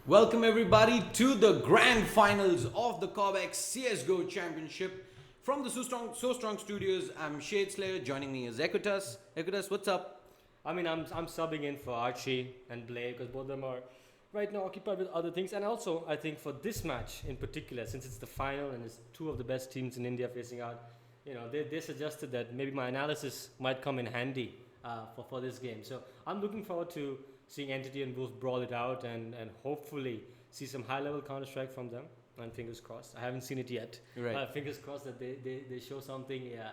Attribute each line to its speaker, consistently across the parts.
Speaker 1: Welcome everybody to the grand finals of the Cobx CSGO Championship. From the So Strong Studios, I'm Shade Slayer. Joining me is Equitas. Equitas, what's up?
Speaker 2: I'm subbing in for Archie and Blake because both of them are right now occupied with other things. And also, I think for this match in particular, since it's the final and it's two of the best teams in India facing out, they suggested that maybe my analysis might come in handy for this game. So I'm looking forward to seeing Entity and Wolves brawl it out and hopefully see some high-level Counter-Strike from them. And fingers crossed. I haven't seen it yet.
Speaker 1: Right.
Speaker 2: Fingers crossed that they show something. Yeah.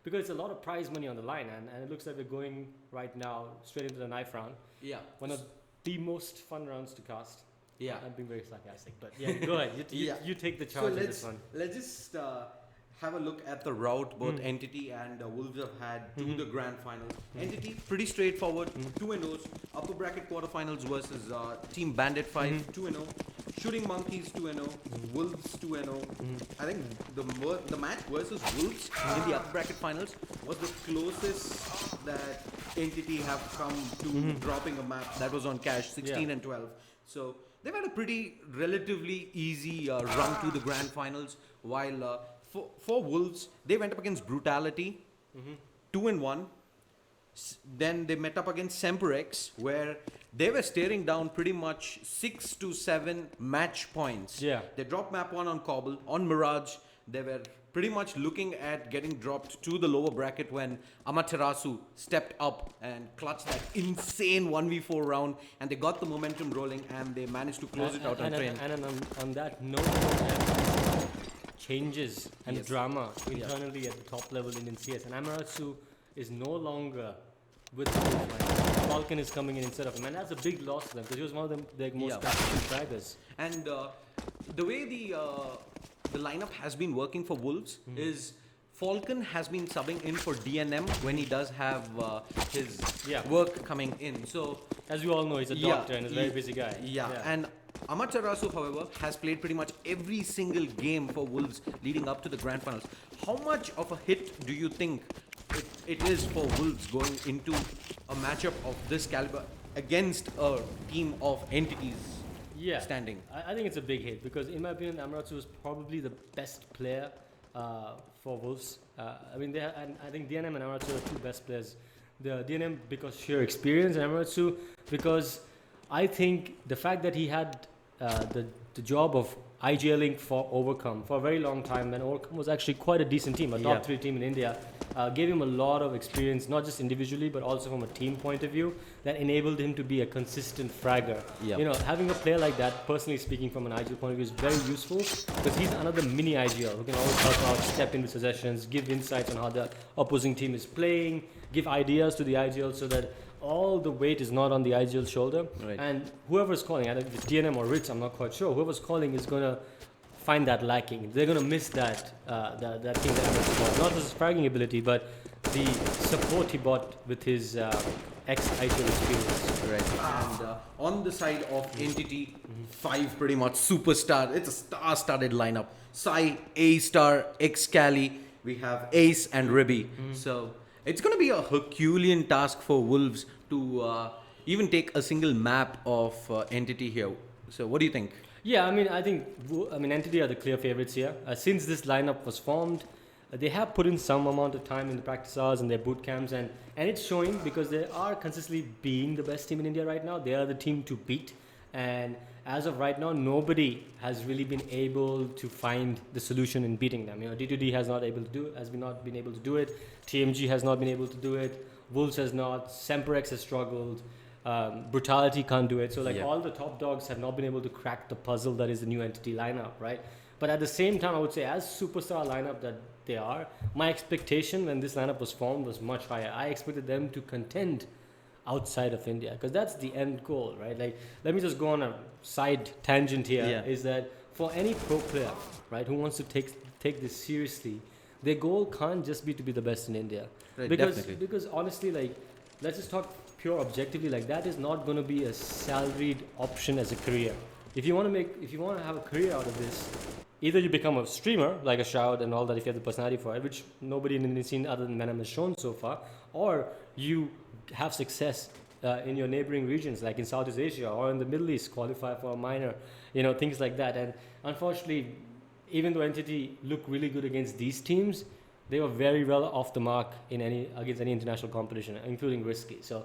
Speaker 2: Because it's a lot of prize money on the line, and it looks like we're going right now straight into the knife round.
Speaker 1: Yeah.
Speaker 2: One of the most fun rounds to cast.
Speaker 1: Yeah.
Speaker 2: I'm being very sarcastic, but yeah, go ahead. You take the charge
Speaker 1: So
Speaker 2: of this one.
Speaker 1: let's just have a look at the route both Entity and Wolves have had to the grand finals. Entity, pretty straightforward, 2-0s. Upper bracket quarterfinals versus Team Bandit 5, 2-0. Shooting Monkeys 2-0, Wolves 2-0. I think the match versus Wolves in the upper bracket finals was the closest that Entity have come to dropping a map that was on cash, 16 and 12. So they've had a pretty relatively easy run to the grand finals, while for Wolves, they went up against Brutality, 2-1. Then they met up against Semperex, where they were staring down pretty much 6 to 7 match points.
Speaker 2: Yeah.
Speaker 1: They dropped map 1 on Cobble. On Mirage, they were pretty much looking at getting dropped to the lower bracket when Amaterasu stepped up and clutched that insane 1v4 round, and they got the momentum rolling and they managed to close it out on train.
Speaker 2: And on that note, changes and drama internally at the top level in CS. And Amaterasu is no longer with the Wolves. Falcon is coming in instead of him, and that's a big loss to them because he was one of their most passionate fraggers.
Speaker 1: And the way the lineup has been working for Wolves is Falcon has been subbing in for DNM when he does have his work coming in. So
Speaker 2: as you all know, he's a doctor and he's a very busy guy.
Speaker 1: And Amaterasu, however, has played pretty much every single game for Wolves leading up to the grand finals. How much of a hit do you think it is for Wolves going into a matchup of this caliber against a team of entities standing?
Speaker 2: I think it's a big hit because, in my opinion, Amaterasu is probably the best player for Wolves. I think DNM and Amaterasu are the two best players. The DNM because sheer experience, and Amaterasu because I think the fact that he had the job of IGLing for Overcome for a very long time, and Overcome was actually quite a decent team, a top 3 team in India, gave him a lot of experience, not just individually, but also from a team point of view, that enabled him to be a consistent fragger. Having a player like that, personally speaking from an IGL point of view, is very useful because he's another mini IGL who can always help out, step into possessions, give insights on how the opposing team is playing, give ideas to the IGL so that all the weight is not on the IGL's shoulder. Right. And whoever's calling, either it's DNM or Ritz, I'm not quite sure, whoever's calling is going to find that lacking. They're going to miss that thing that Emirates brought. Not just his fragging ability, but the support he brought with his ex-IGL experience.
Speaker 1: Right. And on the side of Entity, 5 pretty much superstar. It's a star-studded lineup. Sai, A-Star, X-Cali. We have Ace and Ribby. So it's going to be a Herculean task for Wolves to even take a single map of Entity here. So what do you think?
Speaker 2: Yeah, I think Entity are the clear favorites here. Since this lineup was formed, they have put in some amount of time in the practice hours and their boot camps, and it's showing because they are consistently being the best team in India right now. They are the team to beat, and as of right now, nobody has really been able to find the solution in beating them. D2D has not been able to do it. TMG has not been able to do it. Wolves has not. Semperex has struggled. Brutality can't do it. So all the top dogs have not been able to crack the puzzle that is the new Entity lineup, right? But at the same time, I would say as superstar lineup that they are, my expectation when this lineup was formed was much higher. I expected them to contend outside of India because that's the end goal, right? Let me just go on a side tangent here. Is that for any pro player, right, who wants to take this seriously, their goal can't just be to be the best in India. Right, because honestly, let's just talk pure objectively, that is not going to be a salaried option as a career. If you want to have a career out of this, either you become a streamer like a Shroud and all that if you have the personality for it, which nobody in the scene other than Venom has shown so far, or you have success in your neighboring regions, like in Southeast Asia or in the Middle East, qualify for a minor, things like that. And unfortunately, even though Entity looked really good against these teams, they were very well off the mark against any international competition, including Risky. So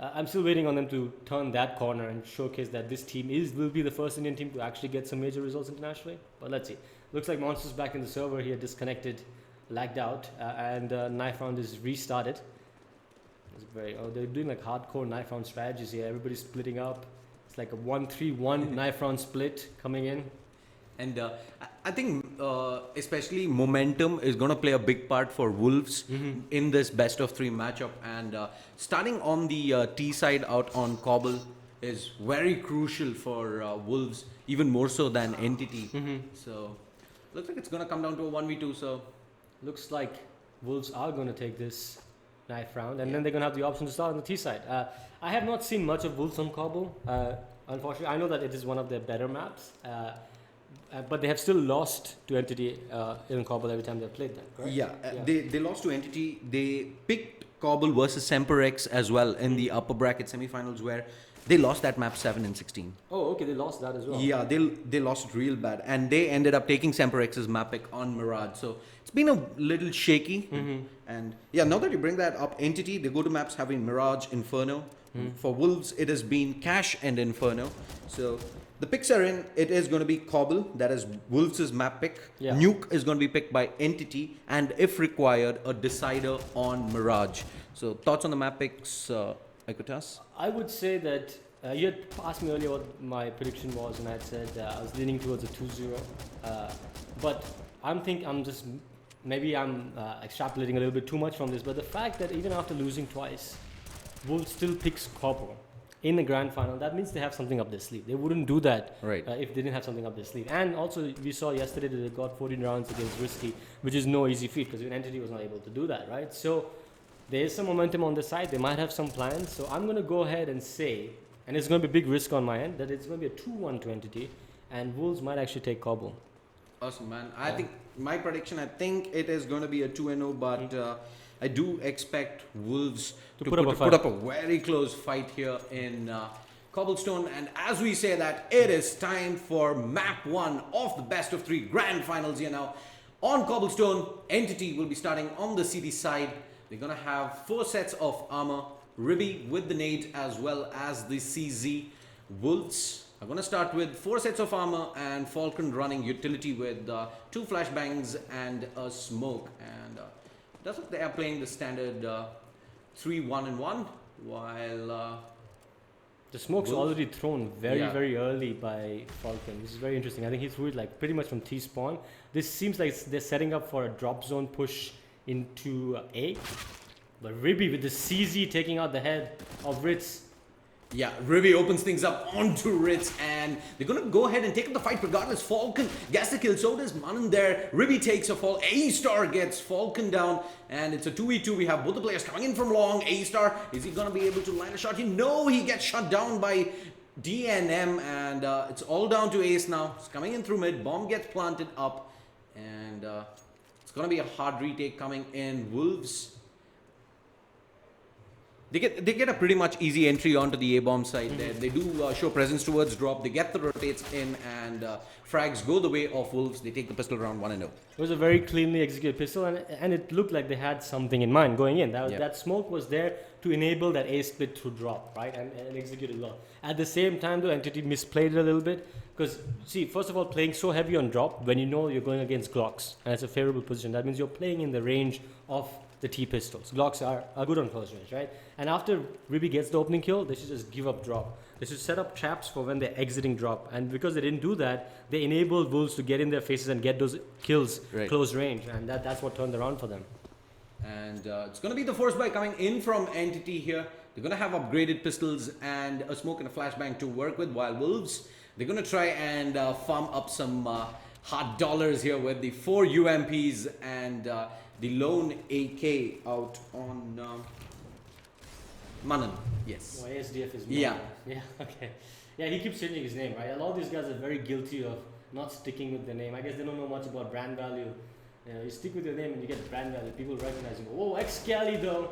Speaker 2: I'm still waiting on them to turn that corner and showcase that this team will be the first Indian team to actually get some major results internationally. But let's see. Looks like Monster's back in the server here, disconnected, lagged out, and knife round is restarted. They're doing like hardcore knife round strategies here. Everybody's splitting up. It's like a 1-3-1 knife round split coming in.
Speaker 1: And I think especially momentum is going to play a big part for Wolves in this best of 3 matchup. And starting on the T side out on Cobble is very crucial for Wolves, even more so than Entity. So looks like it's going to come down to a 1v2. So
Speaker 2: looks like Wolves are going to take this knife round, and then they're going to have the option to start on the T side. I have not seen much of Wolves on Cobble. Unfortunately, I know that it is one of their better maps. But they have still lost to Entity in Cobble every time they've played them, correct?
Speaker 1: Yeah. They lost to Entity. They picked Cobble versus Semperex as well in the upper bracket semifinals, where they lost that map 7-16.
Speaker 2: Oh, okay, they lost that as well.
Speaker 1: Yeah, they lost it real bad, and they ended up taking Semperex's map pick on Mirage. So it's been a little shaky. And yeah, now that you bring that up, Entity, they go to maps having Mirage, Inferno. For Wolves, it has been Cash and Inferno. So the picks are in. It is going to be Cobble, that is Wolves' map pick.
Speaker 2: Yeah.
Speaker 1: Nuke is going to be picked by Entity, and if required, a decider on Mirage. So thoughts on the map picks, Ikutas?
Speaker 2: I would say that you had asked me earlier what my prediction was, and I had said I was leaning towards a 2-0. But maybe I'm extrapolating a little bit too much from this. But the fact that even after losing twice, Wolves still picks Cobble in the grand final, that means they have something up their sleeve. They wouldn't do that if they didn't have something up their sleeve. And also, we saw yesterday that they got 14 rounds against Risky, which is no easy feat because even Entity was not able to do that, right? So there is some momentum on the side. They might have some plans. So I'm going to go ahead and say, and it's going to be a big risk on my end, that it's going to be a 2-1 to Entity, and Wolves might actually take Cobble.
Speaker 1: Awesome, man. I think my prediction, I think it is going to be a 2-0, but I do expect Wolves to put up a very close fight here in Cobblestone. And as we say that, it is time for map 1 of the best of 3 grand finals here now. On Cobblestone, Entity will be starting on the city side. They're going to have 4 sets of armor, Ribby with the nade as well as the CZ. Wolves are going to start with 4 sets of armor and Falcon running utility with 2 flashbangs and a smoke. And that's what they are playing the standard 3-1-1, while
Speaker 2: the smoke's already thrown very early by Falcon. This is very interesting. I think he threw it like pretty much from T-spawn. This seems like they're setting up for a drop zone push into A. But Ribby with the CZ taking out the head of Ritz.
Speaker 1: Yeah, Ribby opens things up onto Ritz, and they're going to go ahead and take up the fight regardless. Falcon gets the kill, so does Manan there. Ribby takes a fall. A-Star gets Falcon down, and it's a 2v2. We have both the players coming in from long. A-Star, is he going to be able to land a shot? You know he gets shut down by DNM, and it's all down to Ace now. It's coming in through mid. Bomb gets planted up, and it's going to be a hard retake coming in. Wolves, They get a pretty much easy entry onto the A-bomb side there. They do show presence towards drop. They get the rotates in, and frags go the way of Wolves. They take the pistol round 1-0.
Speaker 2: It was a very cleanly executed pistol, and it looked like they had something in mind going in. That smoke was there to enable that A split through drop, right, and execute it well. At the same time, though, Entity misplayed it a little bit. Because, see, first of all, playing so heavy on drop, when you know you're going against Glocks, and it's a favorable position, that means you're playing in the range of the T-pistols. Glocks are good on close range, right? And after Ribby gets the opening kill, they should just give up drop. They should set up traps for when they're exiting drop. And because they didn't do that, they enabled Wolves to get in their faces and get those kills close range. And that's what turned around for them.
Speaker 1: And it's going to be the force buy coming in from Entity here. They're going to have upgraded pistols and a smoke and a flashbang to work with, while Wolves, they're going to try and farm up some hard dollars here with the 4 UMPs and the lone AK out on Manan. Yes.
Speaker 2: Oh, ASDF is Manan.
Speaker 1: Yeah.
Speaker 2: Yeah, okay. Yeah, he keeps changing his name, right? A lot of these guys are very guilty of not sticking with their name. I guess they don't know much about brand value. You stick with your name and you get brand value. People recognize you. Oh, Excalibur though.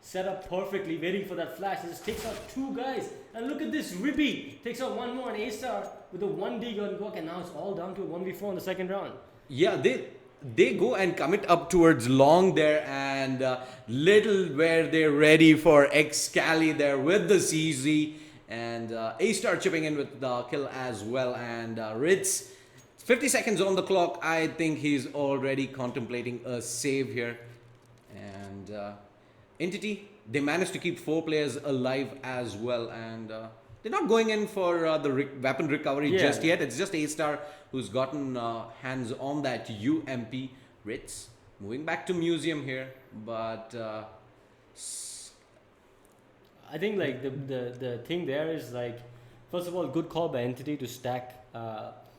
Speaker 2: set up perfectly, waiting for that flash. He just takes out 2 guys. And look at this, Ribby takes out 1 more, and A-Star with a 1D gun walk, and now it's all down to a 1v4 in the second round.
Speaker 1: Yeah, they go and commit up towards long there, and little where they're ready for Excali there with the CZ, and A-Star chipping in with the kill as well, and Ritz, 50 seconds on the clock. I think he's already contemplating a save here, and Entity, they managed to keep 4 players alive as well, and they're not going in for the weapon recovery just yet. It's just A-Star who's gotten hands on that UMP. Ritz moving back to Museum here, but
Speaker 2: I think like the thing there is like, first of all, good call by Entity to stack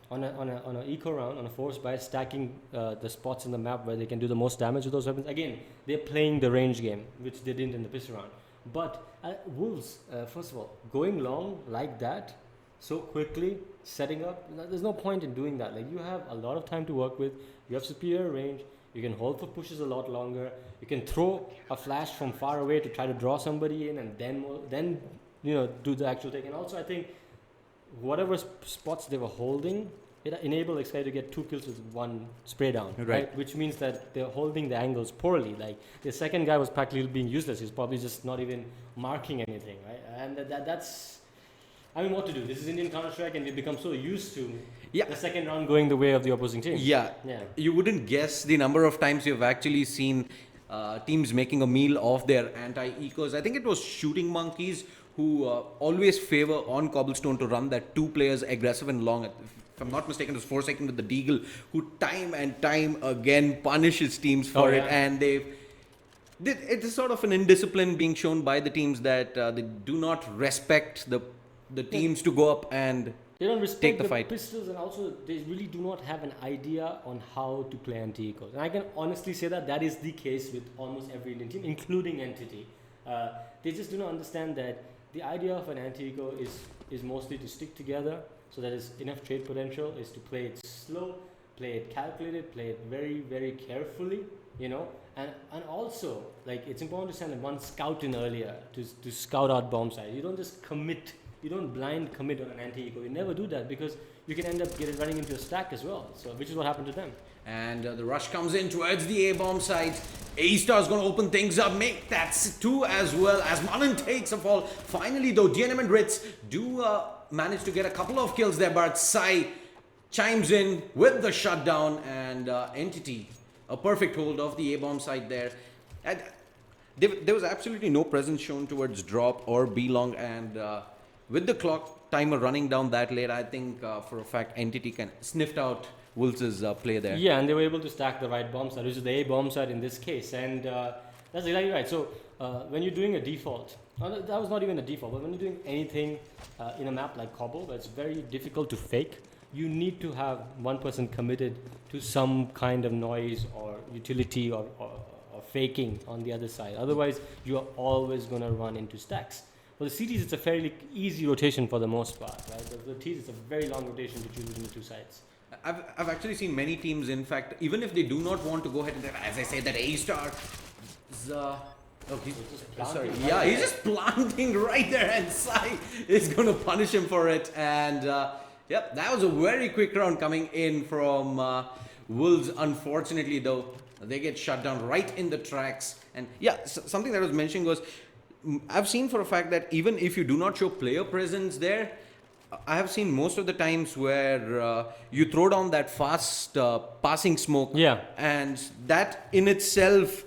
Speaker 2: on a eco round, on a force by stacking the spots in the map where they can do the most damage with those weapons. Again, they're playing the range game, which they didn't in the pistol round. But Wolves, first of all, going long like that so quickly, setting up, there's no point in doing that. Like, you have a lot of time to work with, you have superior range, you can hold for pushes a lot longer, you can throw a flash from far away to try to draw somebody in, and then do the actual take. And also, I think whatever spots they were holding, it enabled Excali to get 2 kills with 1 spray down, right? Which means that they're holding the angles poorly. Like, the second guy was practically being useless. He's probably just not even marking anything, right? And that's, I mean, what to do? This is Indian Counter-Strike, and we've become so used to the second round going the way of the opposing team.
Speaker 1: Yeah. You wouldn't guess the number of times you've actually seen teams making a meal of their anti-ecos. I think it was Shooting Monkeys who always favor on Cobblestone to run that 2 players aggressive and long. If I'm not mistaken, it was Forsaken with the Deagle, who time and time again punishes teams for it, and it's sort of an indiscipline being shown by the teams that they do not respect the teams to go up and
Speaker 2: they don't respect
Speaker 1: take the fight.
Speaker 2: Pistols, and also they really do not have an idea on how to play anti-ecos. And I can honestly say that is the case with almost every Indian team, including Entity. They just do not understand that the idea of an anti-eco is mostly to stick together, so that is enough trade potential, is to play it slow, play it calculated, play it very, very carefully, and also, like, it's important to send 1 scout in earlier to scout out bomb sites. You don't just commit, you don't blind commit on an anti-eco. You never do that, because you can end up running into a stack as well, so which is what happened to them.
Speaker 1: And the rush comes in towards the A-bomb site. A-Star's going to open things up, make that 2 as well, as Mullen takes a fall. Finally, though, DNM and Ritz do manage to get a couple of kills there, but Sai chimes in with the shutdown, and Entity, a perfect hold of the A-bomb site there. And there was absolutely no presence shown towards drop or B-long, and with the clock timer running down that late, I think for a fact Entity can sniffed out Wolves' play there.
Speaker 2: Yeah, and they were able to stack the right bomb site, which is the A bomb site in this case, and that's exactly right. So when you're doing a default, that was not even a default, but when you're doing anything in a map like Cobble, where it's very difficult to fake, you need to have one person committed to some kind of noise or utility or faking on the other side. Otherwise, you are always going to run into stacks. For the CTs, it's a fairly easy rotation for the most part, right? The Ts, it's a very long rotation to choose between the 2 sides.
Speaker 1: I've actually seen many teams, in fact, even if they do not want to go ahead and, as I said, that A-Star is, he's just planting right there, and Sai is going to punish him for it. And that was a very quick round coming in from Wolves. Unfortunately, though, they get shut down right in the tracks. And something that I was mentioning was, I've seen for a fact that even if you do not show player presence there, I have seen most of the times where you throw down that fast passing smoke, and that in itself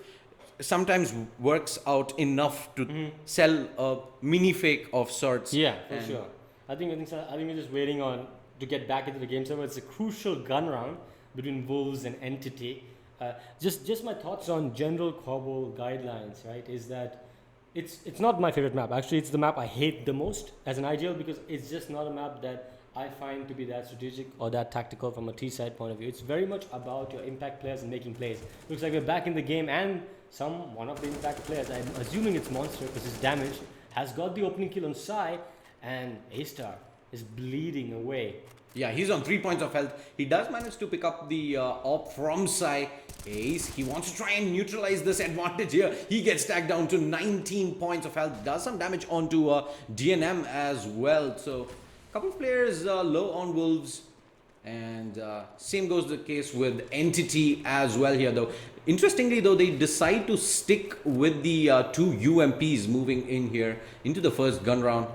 Speaker 1: sometimes works out enough to sell a mini fake of sorts.
Speaker 2: Yeah, for sure. I think we're just waiting on to get back into the game server. It's a crucial gun round between Wolves and Entity. Just my thoughts on general Cobble guidelines, right? Is that it's not my favorite map. Actually, it's the map I hate the most as an IGL, because it's just not a map that I find to be that strategic or that tactical from a T-side point of view. It's very much about your impact players and making plays. Looks like we're back in the game, and one of the impact players, I'm assuming it's Monster because it's damaged, has got the opening kill on Sai, and A-Star is bleeding away.
Speaker 1: Yeah, he's on 3 points of health. He does manage to pick up the op from Sai. Ace, he wants to try and neutralize this advantage here. He gets tagged down to 19 points of health. Does some damage onto DNM as well. So, a couple of players low on Wolves. And same goes the case with Entity as well here though. Interestingly though, they decide to stick with the two UMPs moving in here into the first gun round.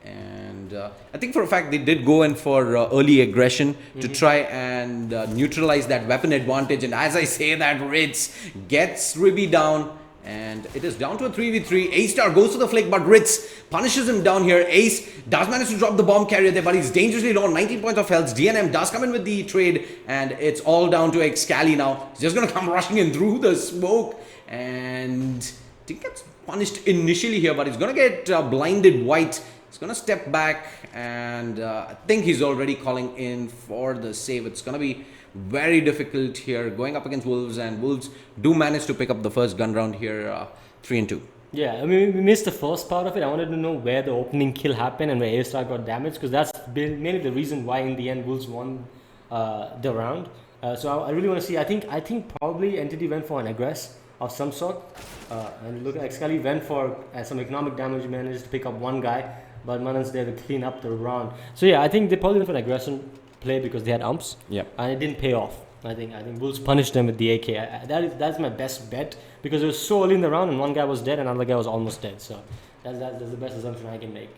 Speaker 1: And I think for a fact they did go in for early aggression to try and neutralize that weapon advantage. And as I say that, Ritz gets Ribby down. And it is down to a 3v3. A-Star goes to the flick, but Ritz punishes him down here. Ace does manage to drop the bomb carrier there, but he's dangerously low on 19 points of health. DNM does come in with the trade, and it's all down to Excali now. He's just going to come rushing in through the smoke. And I think gets punished initially here, but he's going to get blinded white. He's going to step back, and I think he's already calling in for the save. It's going to be very difficult here going up against Wolves, and Wolves do manage to pick up the first gun round here, 3-2.
Speaker 2: Yeah, I mean, we missed the first part of it. I wanted to know where the opening kill happened and where A-Star got damaged, because that's been mainly the reason why in the end Wolves won the round. So I really want to see. I think probably Entity went for an aggress of some sort, and look, Excali went for some economic damage. Managed to pick up one guy, but Manan's there to clean up the round. So yeah, I think they probably went for an aggression play because they had umps, and it didn't pay off. I think Wolves punished them with the AK. That's my best bet, because it was so early in the round and one guy was dead and another guy was almost dead. So that's the best assumption I can make.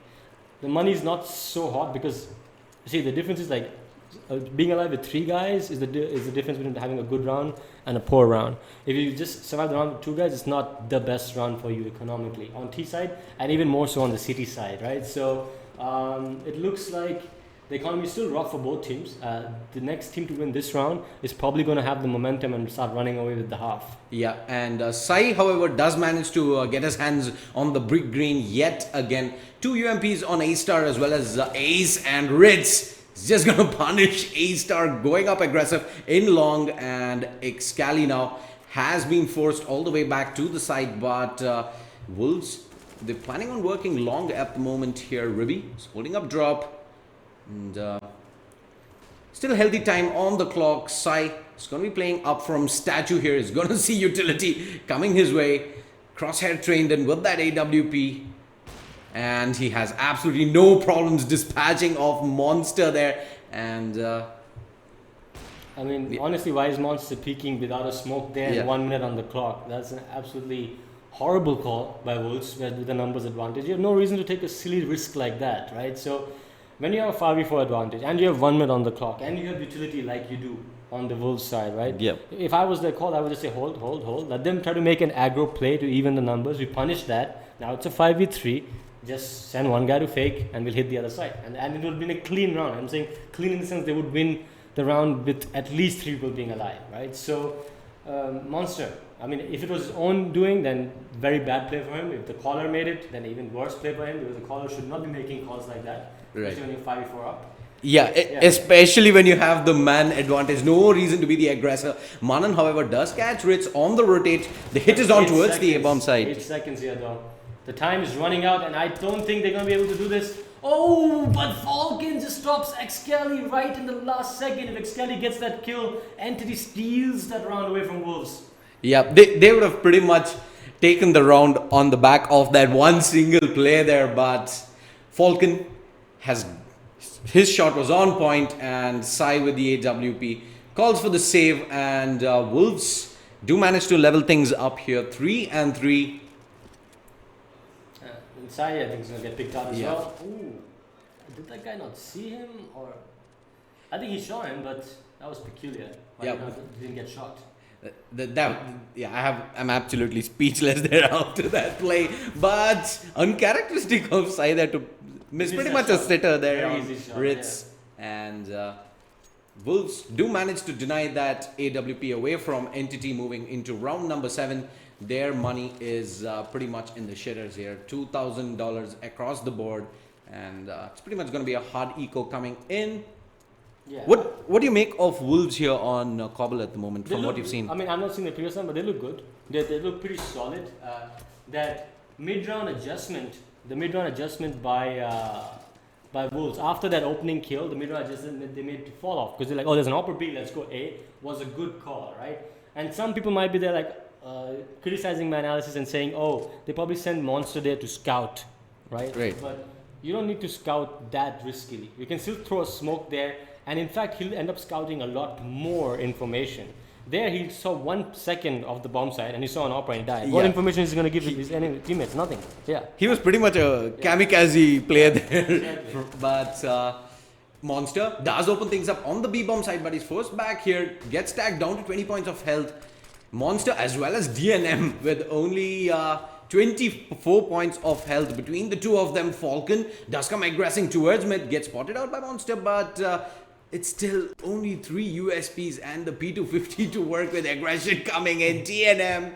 Speaker 2: The money is not so hot because, see, the difference is like being alive with 3 guys is the difference between having a good round and a poor round. If you just survive the round with 2 guys, it's not the best round for you economically on T side, and even more so on the City side, right? So it looks like the economy is still rough for both teams. The next team to win this round is probably going to have the momentum and start running away with the half. Yeah,
Speaker 1: and Sai, however, does manage to get his hands on the brick green yet again. 2 UMPs on A-Star as well as Ace, and Ritz is just going to punish A-Star going up aggressive in long, and Excali now has been forced all the way back to the side, but Wolves, they're planning on working long at the moment here. Ribby is holding up drop. And still healthy time on the clock. Sai is going to be playing up from statue here. He's going to see utility coming his way. Crosshair trained in with that AWP. And he has absolutely no problems dispatching of Monster there. And
Speaker 2: I mean, honestly, why is Monster peeking without a smoke there and 1 minute on the clock? That's an absolutely horrible call by Wolves with the numbers advantage. You have no reason to take a silly risk like that, right? So when you have a 5v4 advantage and you have 1 minute on the clock and you have utility like you do on the Wolves side, right?
Speaker 1: Yeah.
Speaker 2: If I was the call, I would just say hold. Let them try to make an aggro play to even the numbers. We punish that. Now it's a 5v3. Just send one guy to fake and we'll hit the other side. And it would be a clean round. I'm saying clean in the sense they would win the round with at least 3 people being alive, right? So Monster, I mean, if it was his own doing, then very bad play for him. If the caller made it, then even worse play for him, because the caller should not be making calls like that.
Speaker 1: Right.
Speaker 2: Especially when you're 5v4 up.
Speaker 1: Yeah, especially when you have the man advantage. No reason to be the aggressor. Manan, however, does catch Ritz on the rotate. The hit is on towards the A-bomb side.
Speaker 2: 8 seconds here, though. The time is running out, and I don't think they're going to be able to do this. Oh, but Falcon just stops Excali right in the last second. If Excali gets that kill, Entity steals that round away from Wolves.
Speaker 1: Yeah, they would have pretty much taken the round on the back of that one single play there, but Falcon has, his shot was on point, and Sai with the AWP calls for the save, and Wolves do manage to level things up here, 3-3.
Speaker 2: Sai, I think, is going to get picked up as well. Ooh, did that guy not see him? Or I think he saw him, but that was peculiar. Why he didn't get shot? I'm absolutely speechless there after that play. But uncharacteristic of Sai there to miss pretty much a sitter there on Ritz. And Wolves do manage to deny that AWP away from Entity, moving into round number 7. Their money is pretty much in the shitters here. $2,000 across the board. And it's pretty much going to be a hard eco coming in. Yeah.
Speaker 1: What do you make of Wolves here on Cobble at the moment, from what you've seen?
Speaker 2: I mean, I'm not seeing the previous one, but they look good. They look pretty solid. That mid-round adjustment, the mid-round adjustment by Wolves, after that opening kill, the mid-round adjustment they made to fall off, because they're like, oh, there's an upper B, let's go A, was a good call, right? And some people might be there like criticizing my analysis and saying, oh, they probably sent Monster there to scout, right? But you don't need to scout that riskily. You can still throw a smoke there, and in fact, he'll end up scouting a lot more information. There, he saw 1 second of the bomb site, and he saw an opera and he died. What information is he going to give his teammates? Nothing. Yeah.
Speaker 1: He was pretty much a kamikaze player there. But Monster does open things up on the B-bomb side, but he's forced back here, gets tagged down to 20 points of health. Monster as well as DNM with only 24 points of health between the two of them. Falcon does come aggressing towards mid, gets spotted out by Monster, but it's still only 3 USPs and the P250 to work with. Aggression coming in. TNM.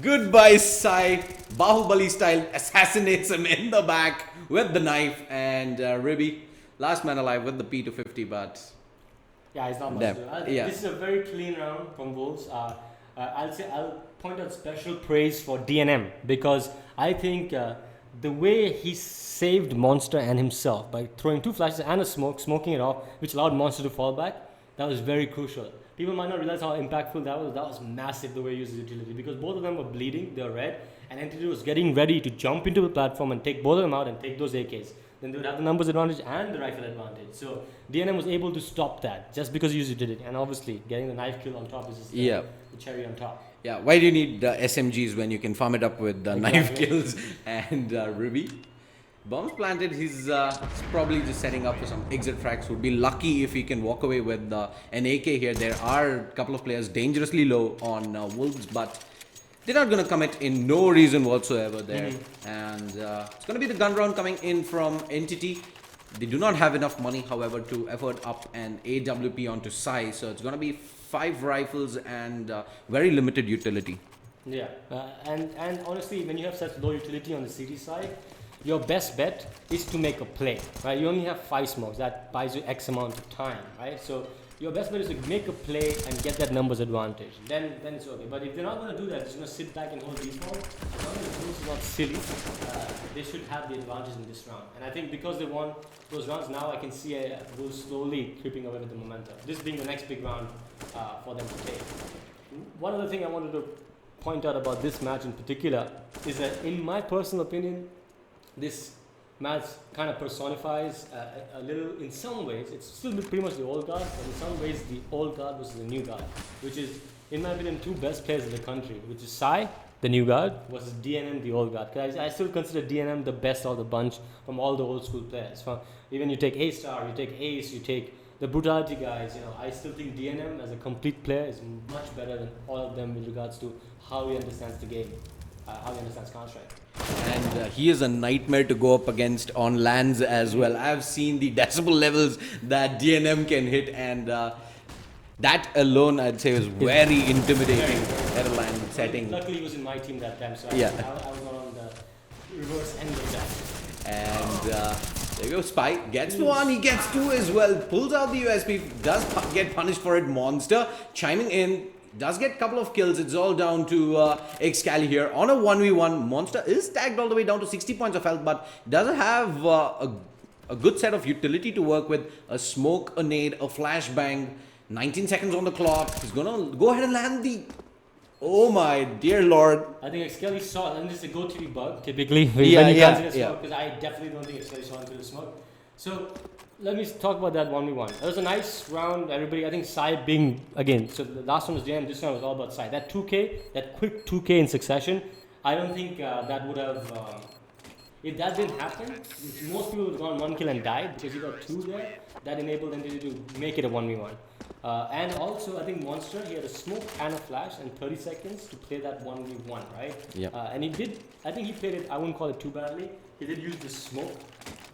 Speaker 1: Goodbye, Sai. Bahubali style assassinates him in the back with the knife. And Ribby, last man alive with the P250, but...
Speaker 2: Yeah, it's not much to do. This is a very clean round from Wolves. I'll point out special praise for DNM because I think the way he saved Monster and himself by throwing 2 flashes and a smoking it off, which allowed Monster to fall back, that was very crucial. People might not realize how impactful that was. That was massive the way he used his utility because both of them were bleeding, they were red, and Entity was getting ready to jump into the platform and take both of them out and take those AKs. Then they would have the numbers advantage and the rifle advantage. So DNM was able to stop that just because he used utility. And obviously, getting the knife kill on top is just the cherry on top.
Speaker 1: Yeah, why do you need SMGs when you can farm it up with knife kills and Ruby? Bombs planted, he's probably just setting up for some exit frags. Would be lucky if he can walk away with an AK here. There are a couple of players dangerously low on Wolves, but they're not going to commit in no reason whatsoever there. And it's going to be the gun round coming in from Entity. They do not have enough money, however, to effort up an AWP onto Sai. So it's going to be 5 rifles and very limited utility.
Speaker 2: Yeah, and honestly, when you have such low utility on the CT side, your best bet is to make a play, right? You only have 5 smokes. That buys you X amount of time, right? So your best bet is to make a play and get that numbers advantage. Then it's okay. But if they're not going to do that, they're just going to sit back and hold default. As long as the rules is not silly, they should have the advantage in this round. And I think because they won those rounds, now I can see Wolves slowly creeping away with the momentum. This being the next big round for them to take. One other thing I wanted to point out about this match in particular is that, in my personal opinion, this match kind of personifies a little, in some ways, it's still pretty much the old guard, but in some ways the old guard versus the new guard, which is, in my opinion, 2 best players in the country, which is Sai, the new guard, versus DNM, the old guard. Because I still consider DNM the best of the bunch from all the old school players. Even you take A-Star, you take Ace, you take the Brutality guys, I still think DNM as a complete player is much better than all of them with regards to how he understands the game, how he understands Counter-Strike.
Speaker 1: And he is a nightmare to go up against on lands as well. I've seen the decibel levels that DNM can hit, and that alone I'd say was very intimidating at a land setting.
Speaker 2: Luckily he was in my team that time, so I was not on the reverse end of that.
Speaker 1: And there you go, Spy gets 1, he gets 2 as well, pulls out the USP, does get punished for it. Monster chiming in, does get a couple of kills. It's all down to Excali here on a 1v1. Monster is tagged all the way down to 60 points of health, but doesn't have a good set of utility to work with. A smoke, a nade, a flashbang. 19 seconds on the clock. He's gonna go ahead and land the... Oh my dear lord.
Speaker 2: I think Excali saw, and this is a GoTV bug typically. Because I definitely don't think Excali saw into the smoke. So let me talk about that 1v1. It was a nice round, everybody. I think Sai being, again, so the last one was DNM, this one was all about Sai. That 2k, that quick 2k in succession, I don't think that would have, if that didn't happen, most people would have gone 1 kill and died because you got 2 there. That enabled them to make it a 1v1. And also, I think Monster, he had a smoke and a flash and 30 seconds to play that 1v1, right?
Speaker 1: Yeah.
Speaker 2: And he did, I think he played it, I wouldn't call it too badly. He did use the smoke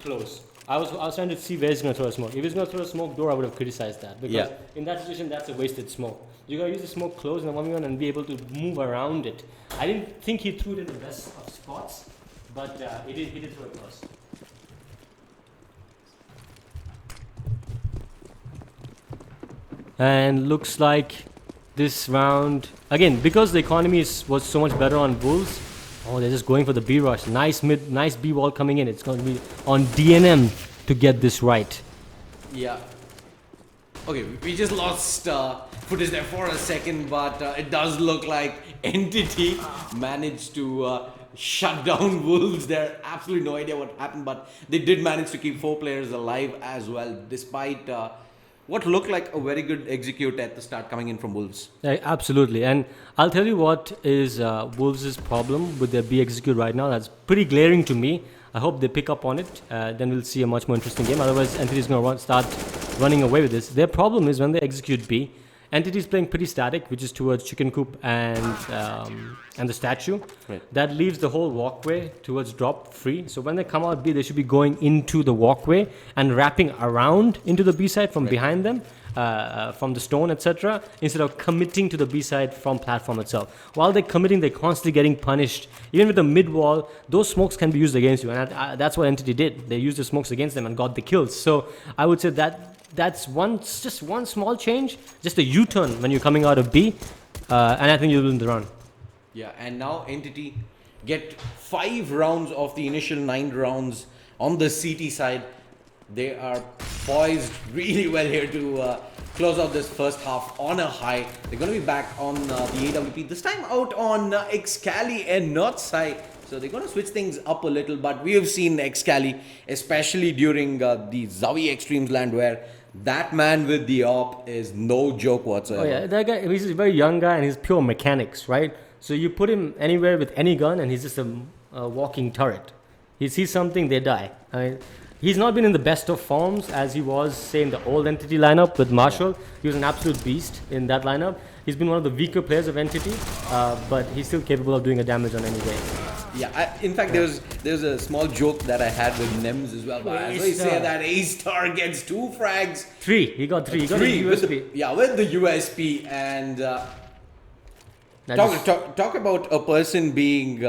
Speaker 2: close. I was trying to see where he's going to throw a smoke. If he's going to throw a smoke door, I would have criticized that. Because in that situation, that's a wasted smoke. You got to use the smoke close in the 1v1 and be able to move around it. I didn't think he threw it in the best of spots, but he did throw it close. And looks like this round, again, because the economy was so much better on Bulls, they're just going for the B rush. Nice B wall coming in. It's going to be on DNM to get this right.
Speaker 1: Yeah. Okay, we just lost footage there for a second, but it does look like Entity managed to shut down Wolves. There, absolutely no idea what happened, but they did manage to keep 4 players alive as well, despite what looked like a very good execute at the start coming in from Wolves.
Speaker 2: Yeah, absolutely. And I'll tell you what is Wolves' problem with their B execute right now. That's pretty glaring to me. I hope they pick up on it. Then we'll see a much more interesting game. Otherwise, Entity is going to start running away with this. Their problem is when they execute B, Entity is playing pretty static, which is towards Chicken Coop and the statue.
Speaker 1: Right.
Speaker 2: That leaves the whole walkway towards drop free. So when they come out B, they should be going into the walkway and wrapping around into the B side from behind them. From the stone, etc., instead of committing to the B side from platform itself. While they're committing, they're constantly getting punished. Even with the mid wall, those smokes can be used against you, and that's what Entity did. They used the smokes against them and got the kills. So I would say that's just one small change, just a U-turn when you're coming out of B, and I think you'll win the run.
Speaker 1: Yeah, and now Entity get 5 rounds of the initial 9 rounds on the CT side. They are poised really well here to close out this first half on a high. They're going to be back on the AWP, this time out on Excali and not Sai. So they're going to switch things up a little, but we have seen Excali, especially during the Zawi Extremes land, where that man with the op is no joke whatsoever.
Speaker 2: Oh yeah, that guy, he's a very young guy and he's pure mechanics, right? So you put him anywhere with any gun and he's just a walking turret. He sees something, they die. I mean, he's not been in the best of forms as he was, say, in the old Entity lineup with Marshall. Yeah. He was an absolute beast in that lineup. He's been one of the weaker players of Entity, but he's still capable of doing a damage on any game.
Speaker 1: Yeah, in fact, there's a small joke that I had with Nems as well. But I say that A-Star gets 2 frags.
Speaker 2: 3. He got 3. He got 3
Speaker 1: with the USP. And talk about a person being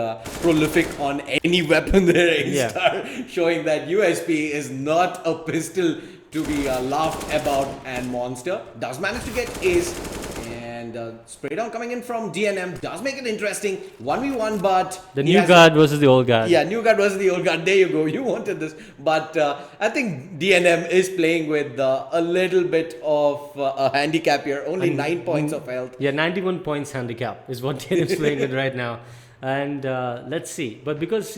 Speaker 1: prolific on any weapon there, A-Star, showing that USP is not a pistol to be laughed about, and Monster does manage to get ace. And spray down coming in from DNM does make it interesting. 1v1, but
Speaker 2: the new guard versus the old guard.
Speaker 1: Yeah, new guard versus the old guard. There you go. You wanted this. But I think DNM is playing with a little bit of a handicap here. Only 9 points of health.
Speaker 2: Yeah, 91 points handicap is what DNM is playing with right now. And let's see. But because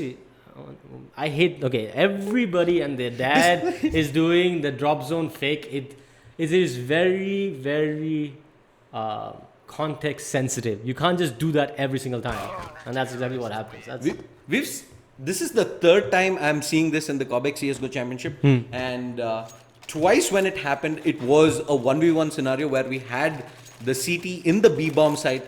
Speaker 2: I hate, everybody and their dad is doing the drop zone fake. It is very, very context sensitive. You can't just do that every single time, and that's exactly what happens.
Speaker 1: This is the 3rd time I'm seeing this in the Cobx CSGO Championship, and twice when it happened, it was a 1v1 scenario where we had the CT in the B-bomb side.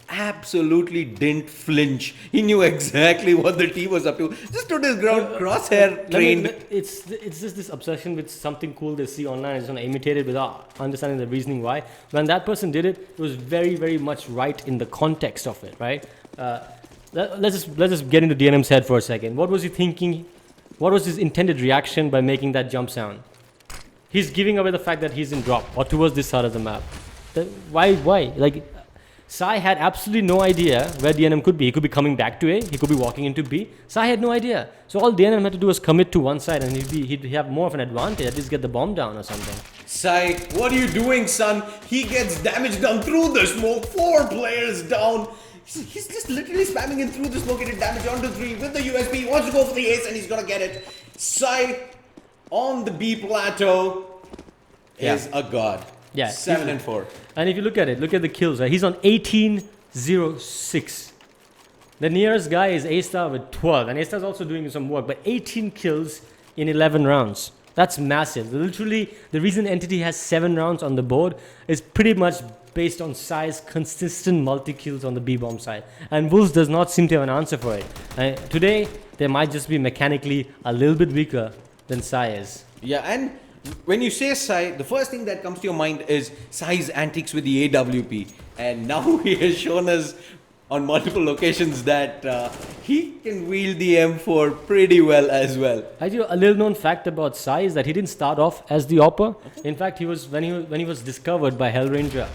Speaker 1: Absolutely didn't flinch. He knew exactly what the team was up to. Just stood his ground, crosshair trained.
Speaker 2: It's just this obsession with something cool they see online and just want to imitate it without understanding the reasoning why. When that person did it, it was very, very much right in the context of it, right? Let's just get into DNM's head for a second. What was he thinking? What was his intended reaction by making that jump sound? He's giving away the fact that he's in drop or towards this side of the map. Why? Like, Sai had absolutely no idea where DNM could be. He could be coming back to A. He could be walking into B. Sai had no idea. So all DNM had to do was commit to one side and he'd have more of an advantage. At least get the bomb down or something.
Speaker 1: Sai, what are you doing, son? He gets damage done through the smoke. 4 players down. He's just literally spamming in through the smoke. He did damage onto 3 with the USP. He wants to go for the ace and he's going to get it. Sai on the B plateau is a god.
Speaker 2: Yeah,
Speaker 1: 7 and 4.
Speaker 2: And if you look at the kills, right? He's on 18-0-6. The nearest guy is A-Star with 12. And A-Star's also doing some work, but 18 kills in 11 rounds. That's massive. Literally, the reason Entity has 7 rounds on the board is pretty much based on Sai's consistent multi-kills on the B-bomb side. And Wolves does not seem to have an answer for it. Today, they might just be mechanically a little bit weaker than Sai is.
Speaker 1: Yeah, and when you say Sai, the first thing that comes to your mind is Sai's antics with the AWP. And now he has shown us on multiple occasions that he can wield the M4 pretty well as well.
Speaker 2: Actually, a little known fact about Sai is that he didn't start off as the Opper. In fact, he was when he was discovered by Hellranger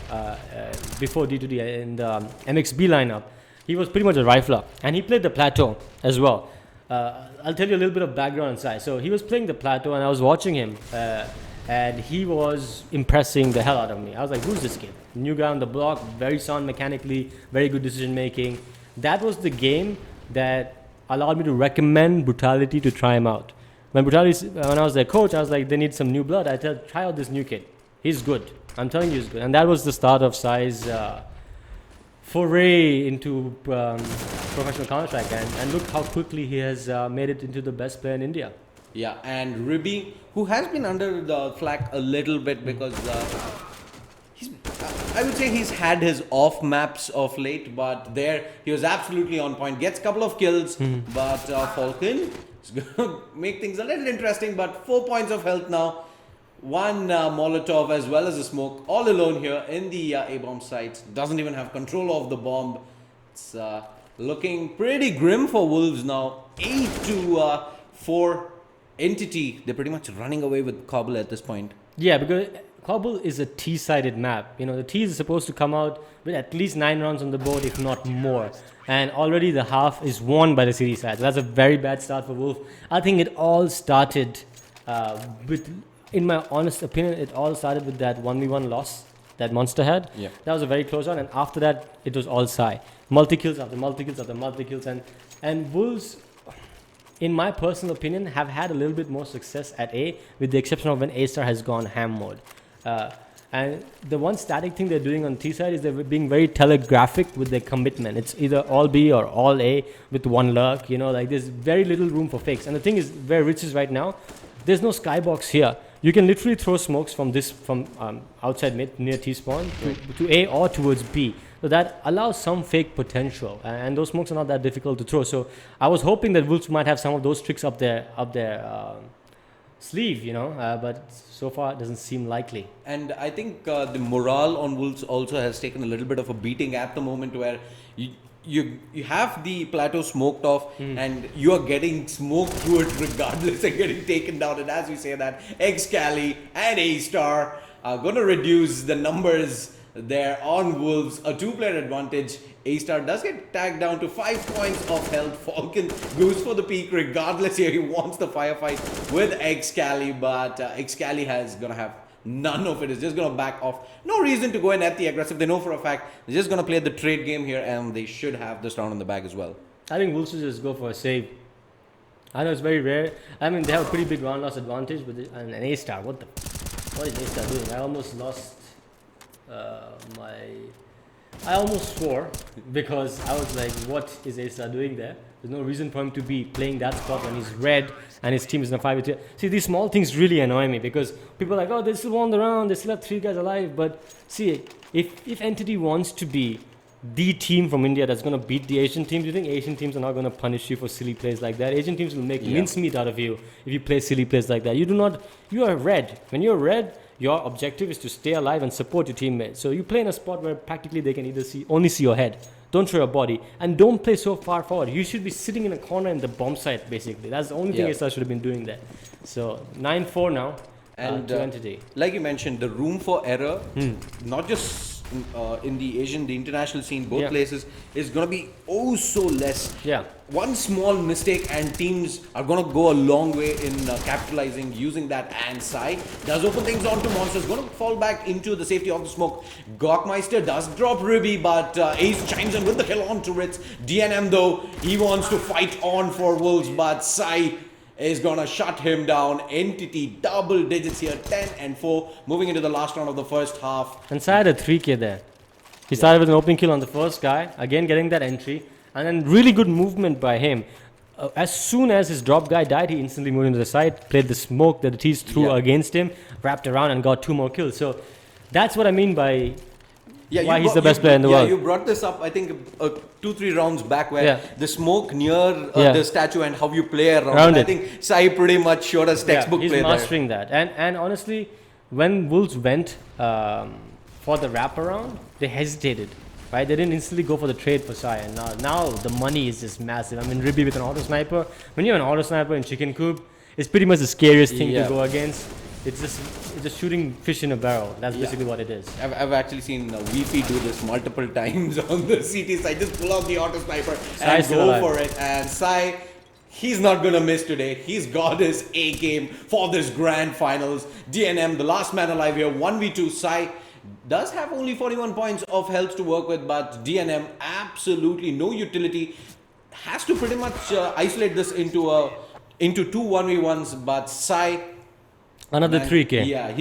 Speaker 2: before D2D in the MXB lineup, he was pretty much a rifler. And he played the Plateau as well. I'll tell you a little bit of background on Sai. So he was playing the Plateau and I was watching him. and he was impressing the hell out of me. I was like, who's this kid? New guy on the block, very sound mechanically, very good decision making. That was the game that allowed me to recommend Brutality to try him out. When I was their coach, I was like, they need some new blood. I said, try out this new kid. He's good. I'm telling you, he's good. And that was the start of Sai's foray into professional Counter-Strike. And look how quickly he has made it into the best player in India.
Speaker 1: Yeah, and Ribby, who has been under the flak a little bit because I would say he's had his off maps of late, but there he was absolutely on point. Gets a couple of kills, but Falcon is going to make things a little interesting. But 4 points of health now. One Molotov as well as a smoke, all alone here in the A-bomb site. Doesn't even have control of the bomb. It's looking pretty grim for Wolves now. 8-4 Entity. They're pretty much running away with Cobble at this point.
Speaker 2: Yeah, because Cobble is a T-sided map. You know, the T is supposed to come out with at least 9 rounds on the board, if not more. And already the half is won by the city side. So that's a very bad start for Wolf. I think it all started with... In my honest opinion, it all started with that 1v1 loss that Monster had.
Speaker 1: Yeah.
Speaker 2: That was a very close one, and after that, it was all Sai. Multi-kills after multi-kills after multi-kills, and Wolves, in my personal opinion, have had a little bit more success at A, with the exception of when A-Star has gone ham mode. And the one static thing they're doing on T side is they're being very telegraphic with their commitment. It's either all B or all A with one lurk, you know, like there's very little room for fakes. And the thing is, where Rich is right now, there's no skybox here. You can literally throw smokes from outside mid near T spawn to A or towards B. So that allows some fake potential, and those smokes are not that difficult to throw. So I was hoping that Wolves might have some of those tricks up their sleeve, you know, but so far it doesn't seem likely.
Speaker 1: And I think the morale on Wolves also has taken a little bit of a beating at the moment, where you have the plateau smoked off and you are getting smoked through it regardless and getting taken down. And as we say that, Excali and A-Star are going to reduce the numbers there on Wolves. A 2-player advantage. A-Star does get tagged down to 5 points of health. Falcon goes for the peak regardless here. He wants the firefight with Excali, but Excali is going to have none of it. Is just going to back off. No reason to go in at the aggressive. They know for a fact they're just going to play the trade game here, and they should have this round in the bag as well.
Speaker 2: I think Wolves should just go for a save. I know it's very rare. I mean, they have a pretty big round loss advantage, but an A-Star. What is A-Star doing? I almost lost I almost swore because I was like, what is A-Star doing there? There's no reason for him to be playing that spot when he's red and his team is in a 5v3. See, these small things really annoy me because people are like, oh, they still won the round, they still have 3 guys alive. But see, if Entity wants to be the team from India that's going to beat the Asian teams, you think Asian teams are not going to punish you for silly plays like that? Asian teams will make mincemeat out of you if you play silly plays like that. You are red. When you're red, your objective is to stay alive and support your teammates. So you play in a spot where practically they can only see your head. Don't show your body. And don't play so far forward. You should be sitting in a corner in the bomb site, basically. That's the only thing A-Star should have been doing there. So 9-4 now to Entity.
Speaker 1: Like you mentioned, the room for error, not just in the international scene, both places, is going to be oh so less.
Speaker 2: Yeah.
Speaker 1: One small mistake and teams are going to go a long way in capitalizing, using that. And Sai does open things onto Monsters, going to fall back into the safety of the smoke. Gawkmeister does drop Ruby, but Ace chimes in with the kill on turrets. DNM though, he wants to fight on for Wolves, but Sai is gonna shut him down. Entity double digits here, 10-4, moving into the last round of the first half.
Speaker 2: And Sai had a 3k there. He started with an opening kill on the first guy, again getting that entry, and then really good movement by him. As soon as his drop guy died, he instantly moved into the side, played the smoke that the T's threw against him, wrapped around and got 2 more kills. So that's what I mean by why he's the best player in the world.
Speaker 1: You brought this up, I think, 2-3 rounds back, where the smoke near the statue and how you play around it. I think Sai pretty much showed us textbook play there.
Speaker 2: He's mastering that. And honestly, when Wolves went for the wraparound, they hesitated. Right? They didn't instantly go for the trade for Sai. And now the money is just massive. I mean, Ribby with an auto sniper. When you have an auto sniper in Chicken Coop, it's pretty much the scariest thing to go against. It's just shooting fish in a barrel. That's basically what it is.
Speaker 1: I've actually seen Weefy do this multiple times on the CT side. Just pull out the auto sniper and go for it. And Sai, He's not gonna miss today. He's got his A game for this grand finals. DNM, the last man alive here, 1v2. Sai does have only 41 points of health to work with, but DNM absolutely no utility. Has to pretty much isolate this into two 1v1s, but Sai,
Speaker 2: Another
Speaker 1: man,
Speaker 2: 3K.
Speaker 1: Yeah,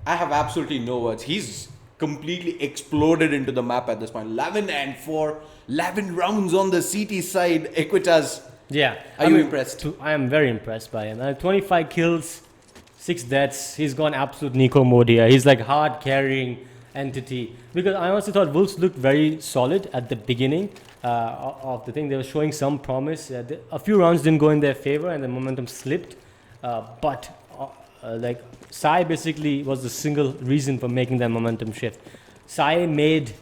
Speaker 1: I have absolutely no words. He's completely exploded into the map at this point. 11 and 4, 11 rounds on the CT side. Equitas.
Speaker 2: Yeah.
Speaker 1: Are you impressed?
Speaker 2: I am very impressed by him. 25 kills, 6 deaths. He's gone absolute Nico mode here. He's like hard carrying entity. Because I honestly thought Wolves looked very solid at the beginning of the thing. They were showing some promise. A few rounds didn't go in their favor and the momentum slipped. But like Sai basically was the single reason for making that momentum shift. Sai made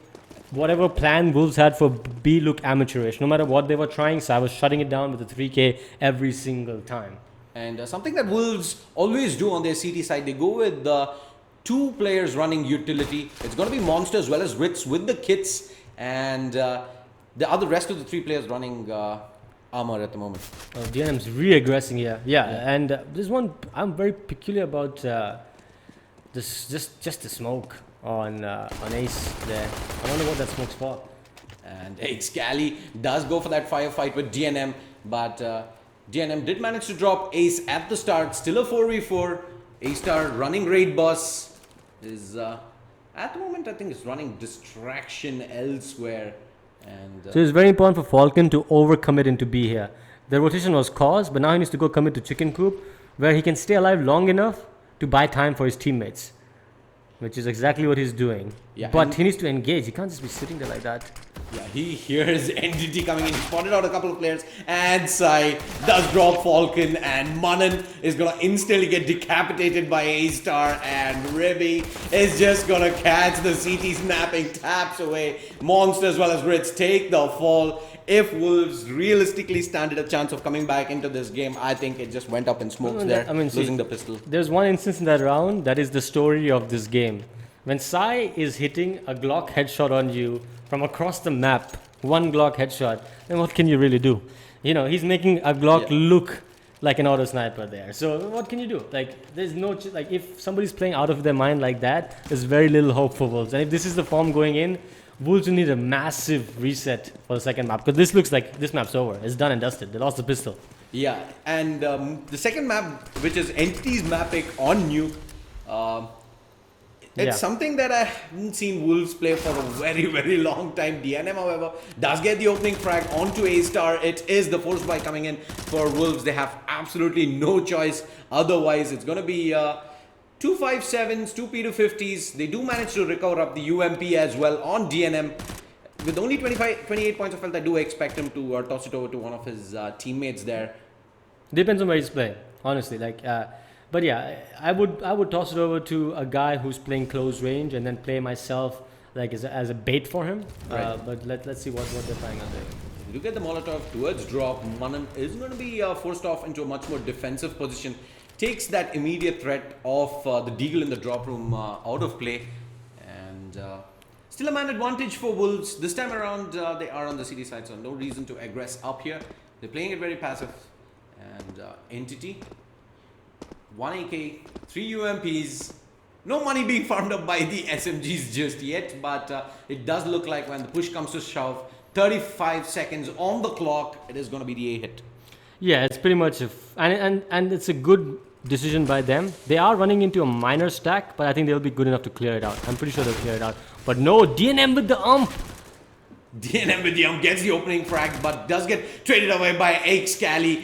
Speaker 2: whatever plan Wolves had for B look amateurish. No matter what they were trying, Sai was shutting it down with a 3K every single time.
Speaker 1: And something that Wolves always do on their CT side, they go with two players running utility. It's going to be Monster as well as Ritz with the kits, and the rest of the 3 players running armor at the moment.
Speaker 2: DNM's re-aggressing here. Yeah, and there's one I'm very peculiar about this just the smoke on Ace there. I wonder what that smoke's for.
Speaker 1: And Excali does go for that firefight with DNM, but DNM did manage to drop Ace at the start. Still a 4v4. A-Star running raid boss is at the moment I think is running distraction elsewhere. And
Speaker 2: so it's very important for Falcon to overcommit into B here. The rotation was caused, but now he needs to go commit to Chicken Coop, where he can stay alive long enough to buy time for his teammates, which is exactly what he's doing.
Speaker 1: Yeah,
Speaker 2: but he needs to engage. He can't just be sitting there like that.
Speaker 1: Yeah, he hears Entity coming in. He spotted out a couple of players, and Sai does drop Falcon, and Manan is gonna instantly get decapitated by A-Star, and Ribby is just gonna catch the CT snapping, taps away. Monster as well as Ritz take the fall. If Wolves realistically stand a chance of coming back into this game, I think it just went up in smokes there, losing the pistol.
Speaker 2: There's one instance in that round that is the story of this game. When Sai is hitting a Glock headshot on you from across the map, one Glock headshot, then what can you really do? You know, he's making a Glock look like an auto sniper there. So what can you do? Like, there's no, like, if somebody's playing out of their mind like that, there's very little hope for Wolves. And if this is the form going in, Wolves will need a massive reset for the second map. Because this looks like this map's over. It's done and dusted. They lost the pistol.
Speaker 1: Yeah, and the second map, which is Entity's map pick on Nuke, it's something that I haven't seen Wolves play for a very, very long time. DNM, however, does get the opening frag onto A-Star. It is the force buy coming in for Wolves. They have absolutely no choice. Otherwise, it's going to be 2 5.7s, 2 P250s. They do manage to recover up the UMP as well on DNM. With only 28 points of health, I do expect him to toss it over to one of his teammates there.
Speaker 2: Depends on where he's playing, honestly. But yeah, I would toss it over to a guy who's playing close range and then play myself like as a bait for him.
Speaker 1: Right.
Speaker 2: But let's see what they're planning on doing.
Speaker 1: Look at the Molotov towards drop. Manan is going to be forced off into a much more defensive position. Takes that immediate threat of the deagle in the drop room out of play. And still a man advantage for Wolves. This time around, they are on the city side, so no reason to aggress up here. They're playing it very passive. And Entity, 1 AK, 3 UMPs. No money being farmed up by the SMGs just yet, but it does look like when the push comes to shove, 35 seconds on the clock, it is going to be the A hit.
Speaker 2: Yeah, it's pretty much and it's a good decision by them. They are running into a minor stack, but I think they'll be good enough to clear it out. I'm pretty sure they'll clear it out. But no, DNM with the ump.
Speaker 1: DNM with the ump gets the opening frag, but does get traded away by Excali.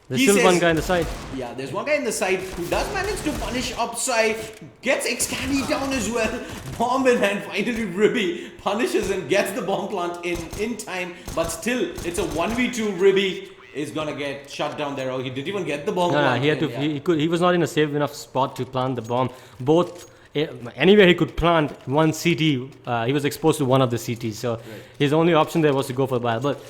Speaker 2: There's still one guy in the side.
Speaker 1: Yeah, there's one guy in the side who does manage to punish upside, gets Excali down as well, bomb in hand, finally Ribby punishes and gets the bomb plant in time, but still, it's a 1v2. Ribby is gonna get shut down there. Oh, he didn't even get the bomb plant.
Speaker 2: He had to. He was not in a safe enough spot to plant the bomb. Anywhere he could plant one CT, he was exposed to one of the CTs, so his only option there was to go for the bile. But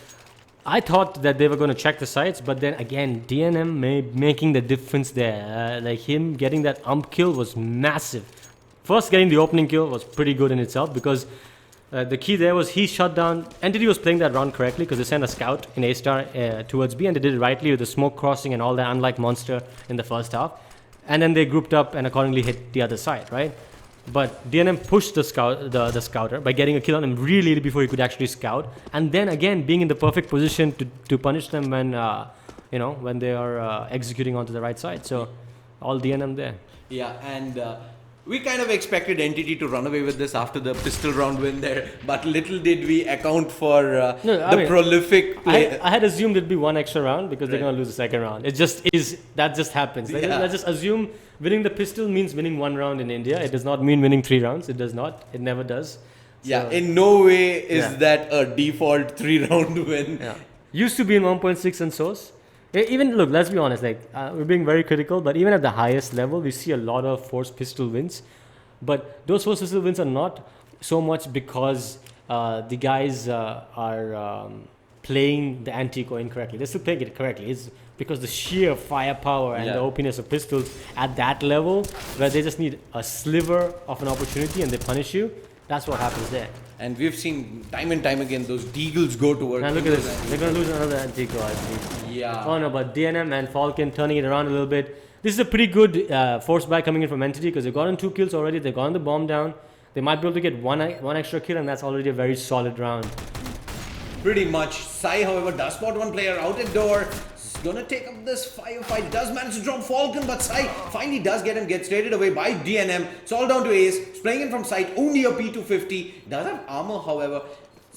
Speaker 2: I thought that they were going to check the sites, but then again, DNM making the difference there. Like him getting that ump kill was massive. First, getting the opening kill was pretty good in itself because The key there was he shut down. Entity was playing that round correctly because they sent a scout in A star towards B, and they did it rightly with the smoke crossing and all that, unlike Monster in the first half. And then they grouped up and accordingly hit the other side, right? But DNM pushed the scouter by getting a kill on him really before he could actually scout, and then again being in the perfect position to punish them when when they are executing onto the right side. So all DNM there.
Speaker 1: Yeah, and we kind of expected Entity to run away with this after the pistol round win there, but little did we account for prolific play.
Speaker 2: I had assumed it'd be one extra round because they're going to lose the second round. It just is. That just happens. Let's just assume winning the pistol means winning one round in India. It does not mean winning 3 rounds. It does not. It never does.
Speaker 1: So, in no way is that a default 3-round win.
Speaker 2: Yeah. Used to be in 1.6 and source. Even look, let's be honest. We're being very critical, but even at the highest level, we see a lot of forced pistol wins. But those forced pistol wins are not so much because the guys are playing the anti-eco incorrectly. They're still playing it correctly. It's because the sheer firepower and the openness of pistols at that level, where they just need a sliver of an opportunity and they punish you. That's what happens there.
Speaker 1: And we've seen time and time again those Deagles go to work.
Speaker 2: And look at this. They're going to lose another anti-eco, I think.
Speaker 1: Yeah.
Speaker 2: Oh no, but DNM and Falcon turning it around a little bit. This is a pretty good force buy coming in from Entity because they've gotten 2 kills already. They've gotten the bomb down. They might be able to get one extra kill, and that's already a very solid round.
Speaker 1: Pretty much. Sai, however, does spot one player out at door. Gonna take up this firefight. Does manage to drop Falcon, but Sai finally does get traded away by DNM. It's all down to Ace. He's playing in from sight. Only a P250. Does have armor, however.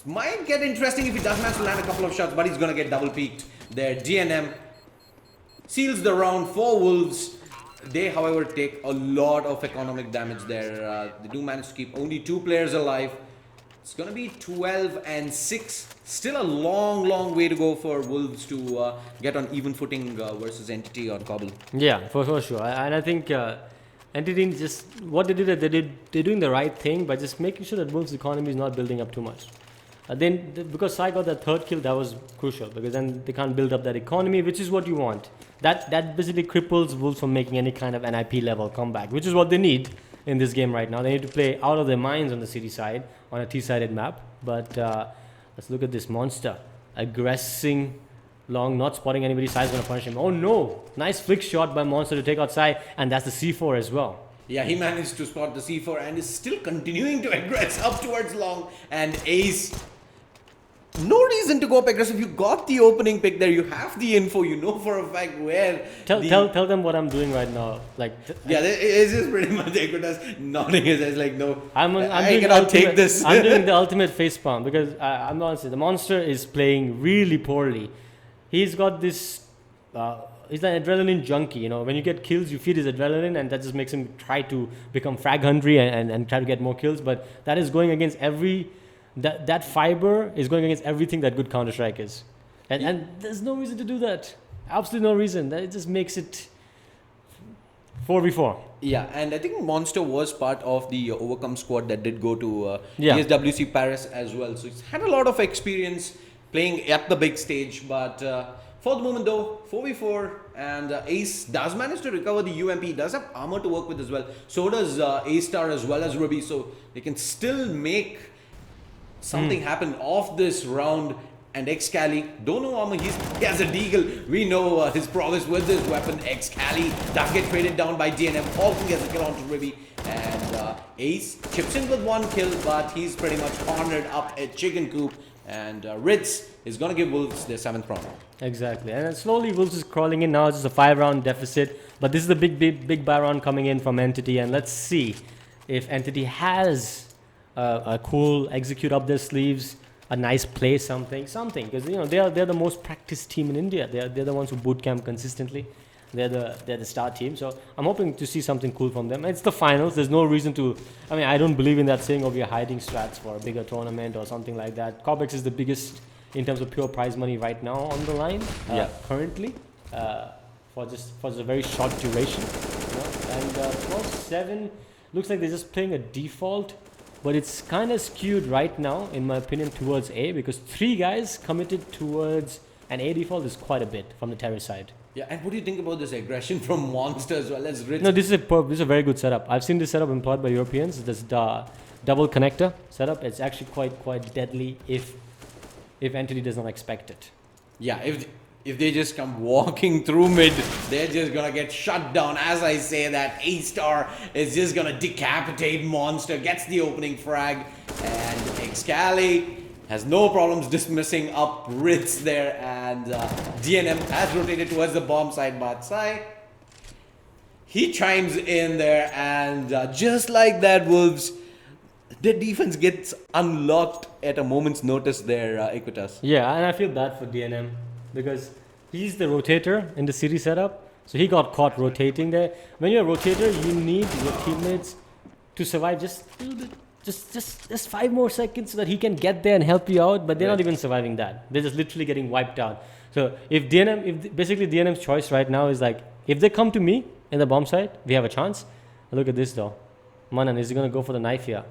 Speaker 1: Might get interesting if he does manage to land a couple of shots, but he's gonna get double peaked there. DNM seals the round for Wolves. They, however, take a lot of economic damage there. They do manage to keep only 2 players alive. It's going to be 12 and 6. Still a long way to go for Wolves to get on even footing versus Entity on Cobble.
Speaker 2: Yeah, for sure. And I think Entity just, what they did, they're doing the right thing by just making sure that Wolves' economy is not building up too much. Because Sai got that 3rd kill, that was crucial because then they can't build up that economy, which is what you want. That basically cripples Wolves from making any kind of NIP level comeback, which is what they need in this game right now. They need to play out of their minds on the city side on a T-sided map. But let's look at this Monster aggressing long, not spotting anybody. Sai's going to punish him. Oh no! Nice flick shot by Monster to take out Sai, and that's the C4 as well.
Speaker 1: Yeah, he managed to spot the C4 and is still continuing to aggress up towards long. And Ace, no reason to go up aggressive. You got the opening pick there. You have the info. You know for a fact where.
Speaker 2: Tell them what I'm doing right now.
Speaker 1: It's just pretty much Equitas nodding his head like, no,
Speaker 2: I
Speaker 1: cannot take this.
Speaker 2: I'm doing the ultimate facepalm because I'm honest. The Monster is playing really poorly. He's got this. He's an adrenaline junkie. You know, when you get kills, you feed his adrenaline, and that just makes him try to become frag hungry and try to get more kills. But that is going against every. That fiber is going against everything that good Counter-Strike is. And there's no reason to do that. Absolutely no reason. It just makes it 4v4.
Speaker 1: Yeah, and I think Monster was part of the Overcome squad that did go to ESWC Paris as well. So he's had a lot of experience playing at the big stage. But for the moment though, 4v4, and Ace does manage to recover the UMP. He does have armor to work with as well. So does A-Star as well as Ruby. So they can still make something happened off this round. And Excali, don't know armor, he has a deagle. We know his prowess with this weapon. Excali does get traded down by DNM. Falcon gets a kill onto Ruby. And Ace chips in with 1 kill, but he's pretty much cornered up at Chicken Coop. And Ritz is going to give Wolves their 7th round.
Speaker 2: Exactly. And then slowly Wolves is crawling in now. It's just a 5-round deficit. But this is the big buy round coming in from Entity. And let's see if Entity has a cool execute up their sleeves, a nice play, something, because they're the most practiced team in India. They're the ones who boot camp consistently. They're the star team. So I'm hoping to see something cool from them. It's the finals. There's no reason to. I mean, I don't believe in that saying of you're hiding strats for a bigger tournament or something like that. Cobx is the biggest in terms of pure prize money right now on the line. Currently, for just a very short duration. And 12-7 looks like they're just playing a default. But it's kind of skewed right now, in my opinion, towards A, because 3 guys committed towards an A default is quite a bit from the terror side.
Speaker 1: Yeah, and what do you think about this aggression from Monster as well as Ritz?
Speaker 2: No, this is a very good setup. I've seen this setup employed by Europeans. This the double connector setup. It's actually quite deadly if Entity does not expect it.
Speaker 1: Yeah, if they just come walking through mid, they're just gonna get shut down. As I say that, A-Star is just gonna decapitate Monster, gets the opening frag, and Excali has no problems dismissing up Ritz there, and DNM has rotated towards the bomb side, but Sai, he chimes in there, and just like that, Wolves, the defense gets unlocked at a moment's notice there, Equitas.
Speaker 2: Yeah, and I feel bad for DNM because he's the rotator in the city setup, so he got caught rotating there. When you're a rotator, you need your teammates to survive just a little bit, just 5 more seconds so that he can get there and help you out, but they're not even surviving that. They're just literally getting wiped out. So basically DNM's choice right now is like, if they come to me in the bomb site, we have a chance. Look at this though. Manan, is he going to go for the knife here?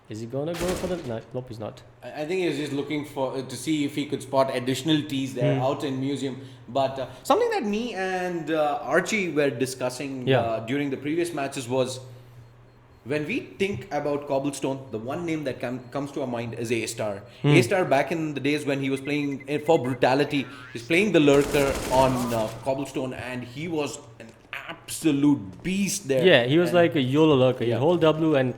Speaker 2: Is he going to go for the knife? Nope, he's not.
Speaker 1: I think he was just looking for to see if he could spot additional T's there out in Museum. But something that me and Archie were discussing during the previous matches was, when we think about Cobblestone, the one name that comes to our mind is A-Star. A-Star, back in the days when he was playing for Brutality, he's playing the Lurker on Cobblestone, and he was an absolute beast there.
Speaker 2: Yeah, he was like a YOLO Lurker. You hold W, and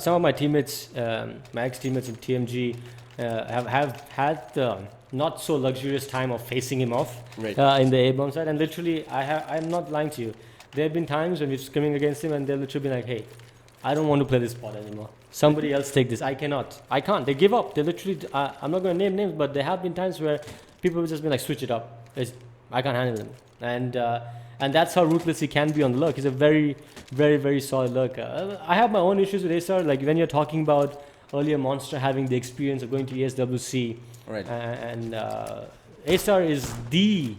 Speaker 2: some of my teammates, my ex-teammates in TMG, have had the not so luxurious time of facing him off in the A-bomb side. And literally, I'm not lying to you. There have been times when we're scrimming against him, and they'll literally be like, "Hey, I don't want to play this spot anymore. Somebody else take this. I cannot. I can't." They give up. They literally, I'm not going to name names, but there have been times where people will just be like, "Switch it up. I can't handle him." And that's how ruthless he can be on the lurk. He's a very, very, very solid lurker. I have my own issues with A-Star. Like when you're talking about earlier Monster having the experience of going to ESWC, and A-Star is the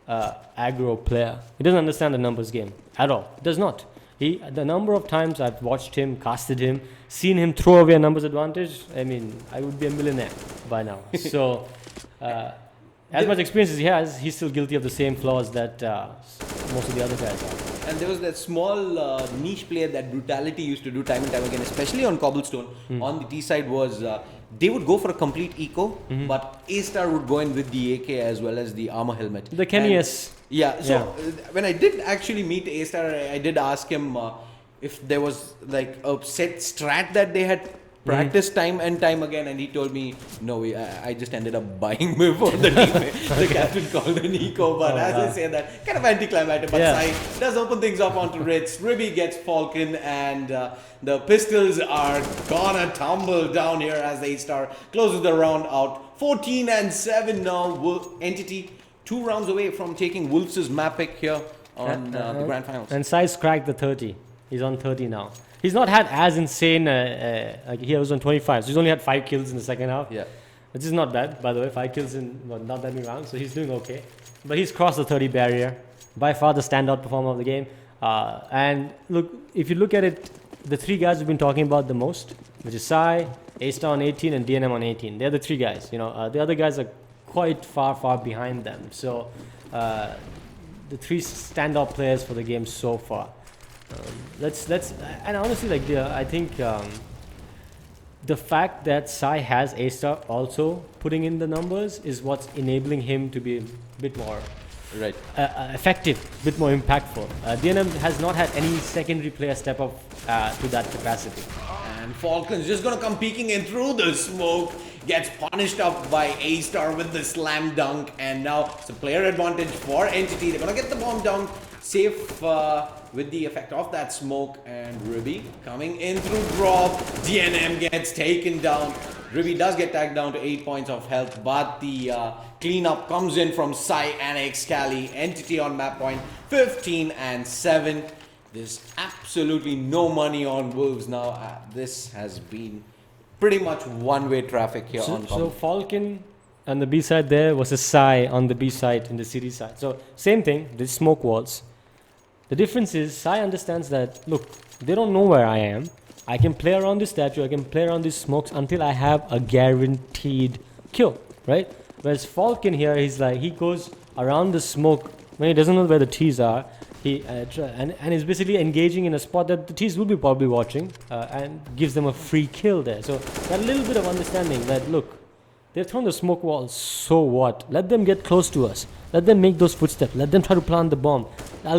Speaker 2: aggro player. He doesn't understand the numbers game at all. He does not. The number of times I've watched him, casted him, seen him throw away a numbers advantage, I mean, I would be a millionaire by now. So, as much experience as he has, he's still guilty of the same flaws that most of the other guys are.
Speaker 1: And there was that small niche player that Brutality used to do time and time again, especially on Cobblestone. On the T side was, they would go for a complete eco, but A-Star would go in with the AK as well as the armor helmet.
Speaker 2: The Kenny S.
Speaker 1: Yeah, so when I did actually meet A-Star, I did ask him if there was like a set strat that they had practiced time and time again, and he told me, no, I just ended up buying before the the captain called an eco, but I say that, kind of anticlimactic, but Sai does open things up onto Ritz. Ribby gets Falcon, and the pistols are gonna tumble down here as A-Star closes the round out. 14-7 now, Entity 2 rounds away from taking Wolves' map pick here on the grand finals.
Speaker 2: And Sai's cracked the 30. He's on 30 now. He's not had as insane, like he was on 25, so he's only had 5 kills in the second half.
Speaker 1: Yeah.
Speaker 2: Which is not bad, by the way, 5 kills in not that many rounds, so he's doing okay. But he's crossed the 30 barrier, by far the standout performer of the game. And look, if you look at it, the 3 guys we've been talking about the most, which is Sai, A-Star on 18, and DNM on 18. They're the 3 guys. The other guys are quite far behind them. So the 3 standout players for the game so far. And honestly, like I think the fact that Sai has A-Star also putting in the numbers is what's enabling him to be a bit more effective, a bit more impactful. DNM has not had any secondary player step up to that capacity.
Speaker 1: And Falcon's just gonna come peeking in through the smoke, gets punished up by A-Star with the slam dunk, and now it's a player advantage for Entity. They're gonna get the bomb down, safe with the effect of that smoke, and Ribby coming in through drop. DNM gets taken down. Ribby does get tagged down to 8 points of health, but the cleanup comes in from Sai and Excali. Entity on map point 15-7. There's absolutely no money on Wolves now. This has been pretty much one-way traffic here on Cobblestone.
Speaker 2: So Falcon on the B side there was a Sai on the B side in the city side. So same thing, the smoke walls. The difference is Sai understands that, look, they don't know where I am. I can play around this statue, I can play around these smokes until I have a guaranteed kill, right? Whereas Falcon here, he's like, he goes around the smoke when he doesn't know where the T's are. And he's basically engaging in a spot that the teams will be probably watching and gives them a free kill there. So that little bit of understanding that, look, they've thrown the smoke wall, so what? Let them get close to us. Let them make those footsteps. Let them try to plant the bomb.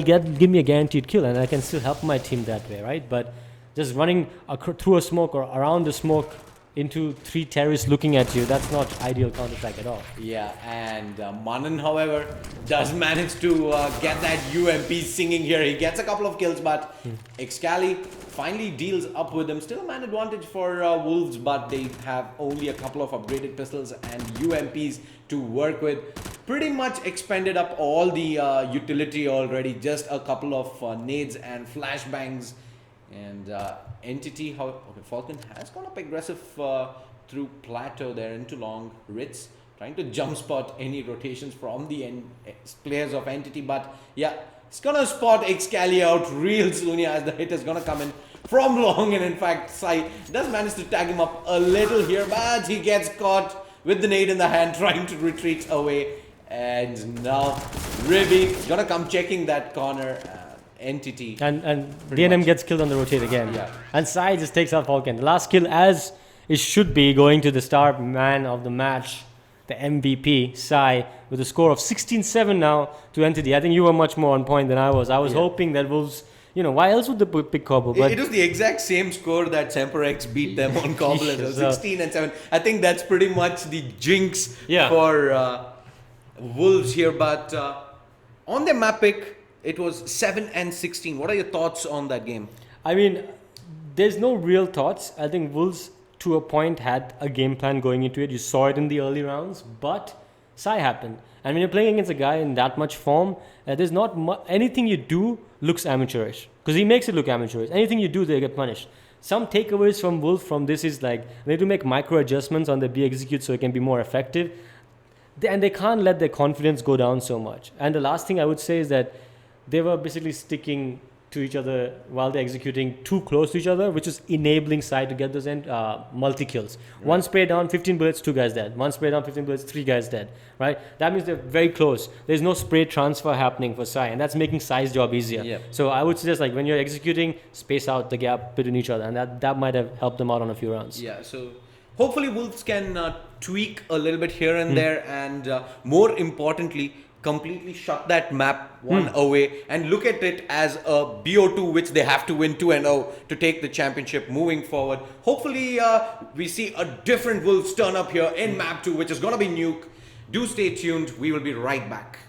Speaker 2: Give me a guaranteed kill, and I can still help my team that way, right? But just running through a smoke or around the smoke into 3 terrorists looking at you, that's not ideal counter-attack at all.
Speaker 1: Yeah, and Manan, however, does manage to get that UMP singing here. He gets a couple of kills, but Excali finally deals up with them. Still a man advantage for Wolves, but they have only a couple of upgraded pistols and UMPs to work with. Pretty much expended up all the utility already. Just a couple of nades and flashbangs. And Entity, Falcon has gone up aggressive through Plateau there into long. Ritz trying to jump spot any rotations from the players of Entity, but yeah, it's gonna spot Excali out real soon as the hit is gonna come in from long, and in fact Sai does manage to tag him up a little here, but he gets caught with the nade in the hand trying to retreat away, and now Ribby gonna come checking that corner. Entity
Speaker 2: and DNM gets killed on the rotate again, and Sai just takes out Falcon. The last kill, as it should be, going to the star man of the match, the MVP Sai, with a score of 16-7 now to Entity. I think you were much more on point than I was. I was hoping that Wolves, why else would they pick Cobble? But
Speaker 1: it was the exact same score that Semperex beat them on Cobble, 16-7. I think that's pretty much the jinx for Wolves here. But on their map pick, it was 7-16. What are your thoughts on that game?
Speaker 2: I mean, there's no real thoughts. I think Wolves, to a point, had a game plan going into it. You saw it in the early rounds, but Sai happened. And when you're playing against a guy in that much form, there's not anything you do looks amateurish, because he makes it look amateurish. Anything you do, they get punished. Some takeaways from Wolf from this is like they need to make micro adjustments on the B execute so it can be more effective. And they can't let their confidence go down so much. And the last thing I would say is that they were basically sticking to each other while they're executing too close to each other, which is enabling Sai to get those multi-kills. Right. One spray down, 15 bullets, 2 guys dead. One spray down, 15 bullets, 3 guys dead. Right? That means they're very close. There's no spray transfer happening for Sai, and that's making Sai's job easier. Yep. So I would suggest, like, when you're executing, space out the gap between each other, and that might have helped them out on a few rounds.
Speaker 1: Yeah, so hopefully Wolves can tweak a little bit here and there, and more importantly, completely shut that map one away and look at it as a BO2 which they have to win 2-0 to take the championship moving forward. Hopefully we see a different Wolves turn up here in map 2, which is going to be Nuke. Do stay tuned. We will be right back.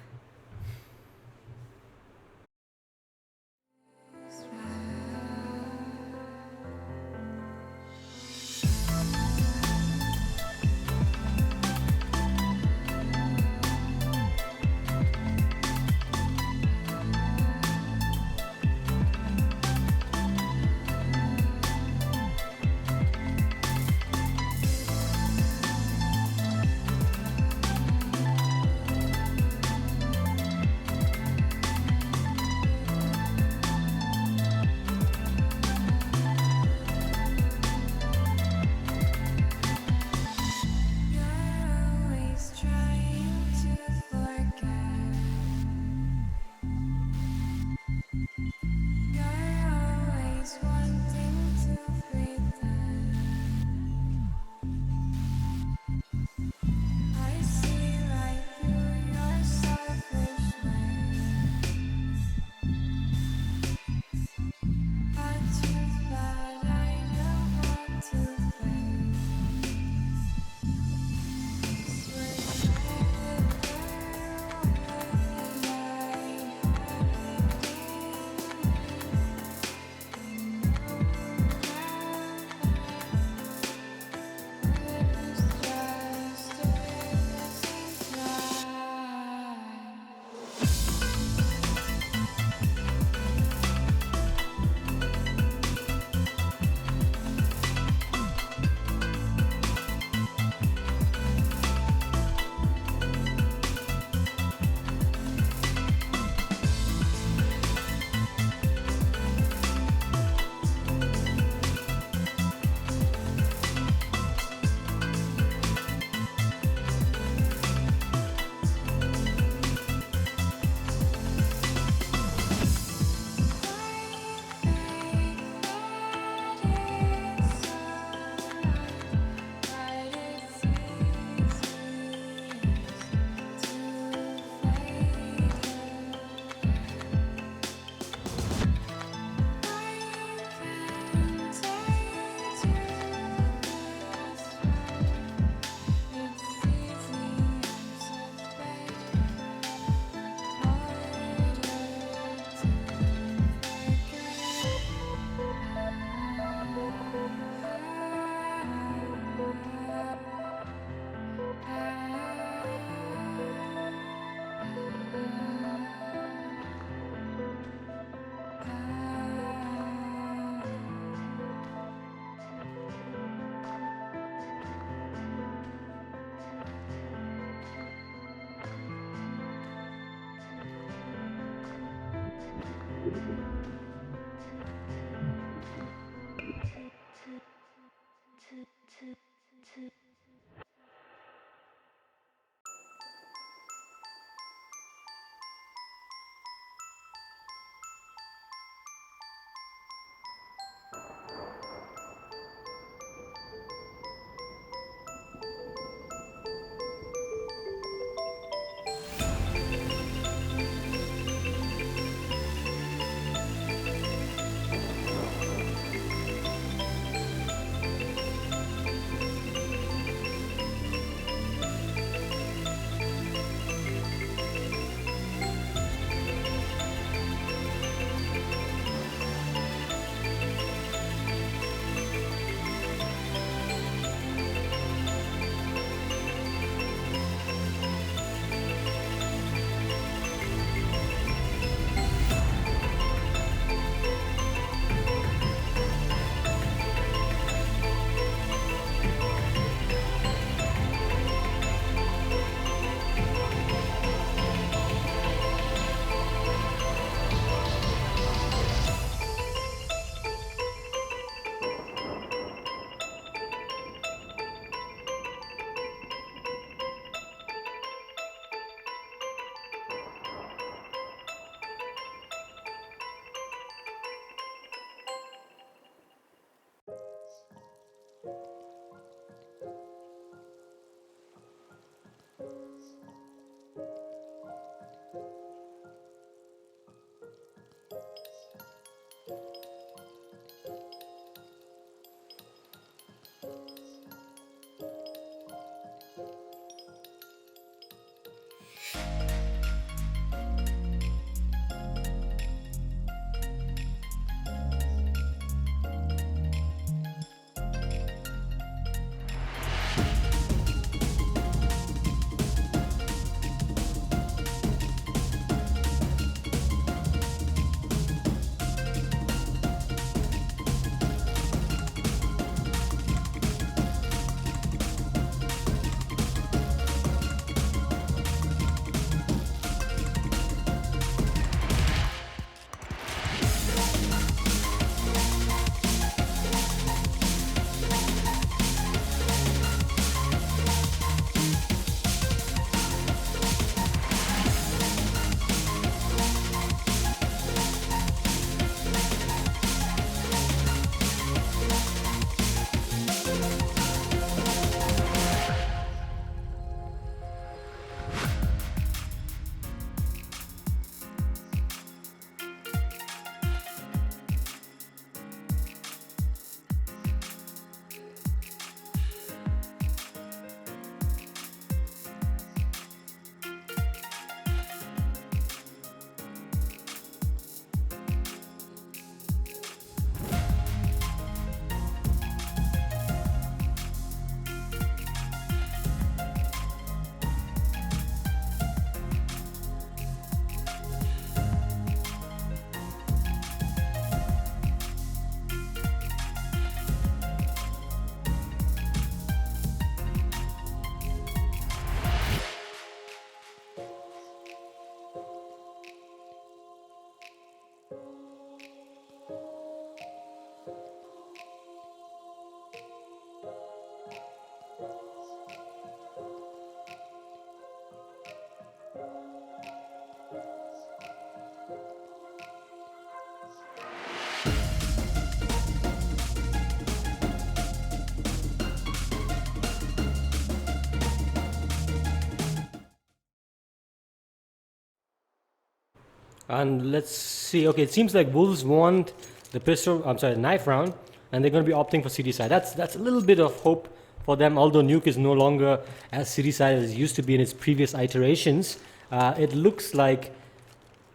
Speaker 2: And let's see. Okay, it seems like Wolves want the knife round, and they're going to be opting for city side. That's a little bit of hope for them. Although Nuke is no longer as city side as it used to be in its previous iterations, it looks like.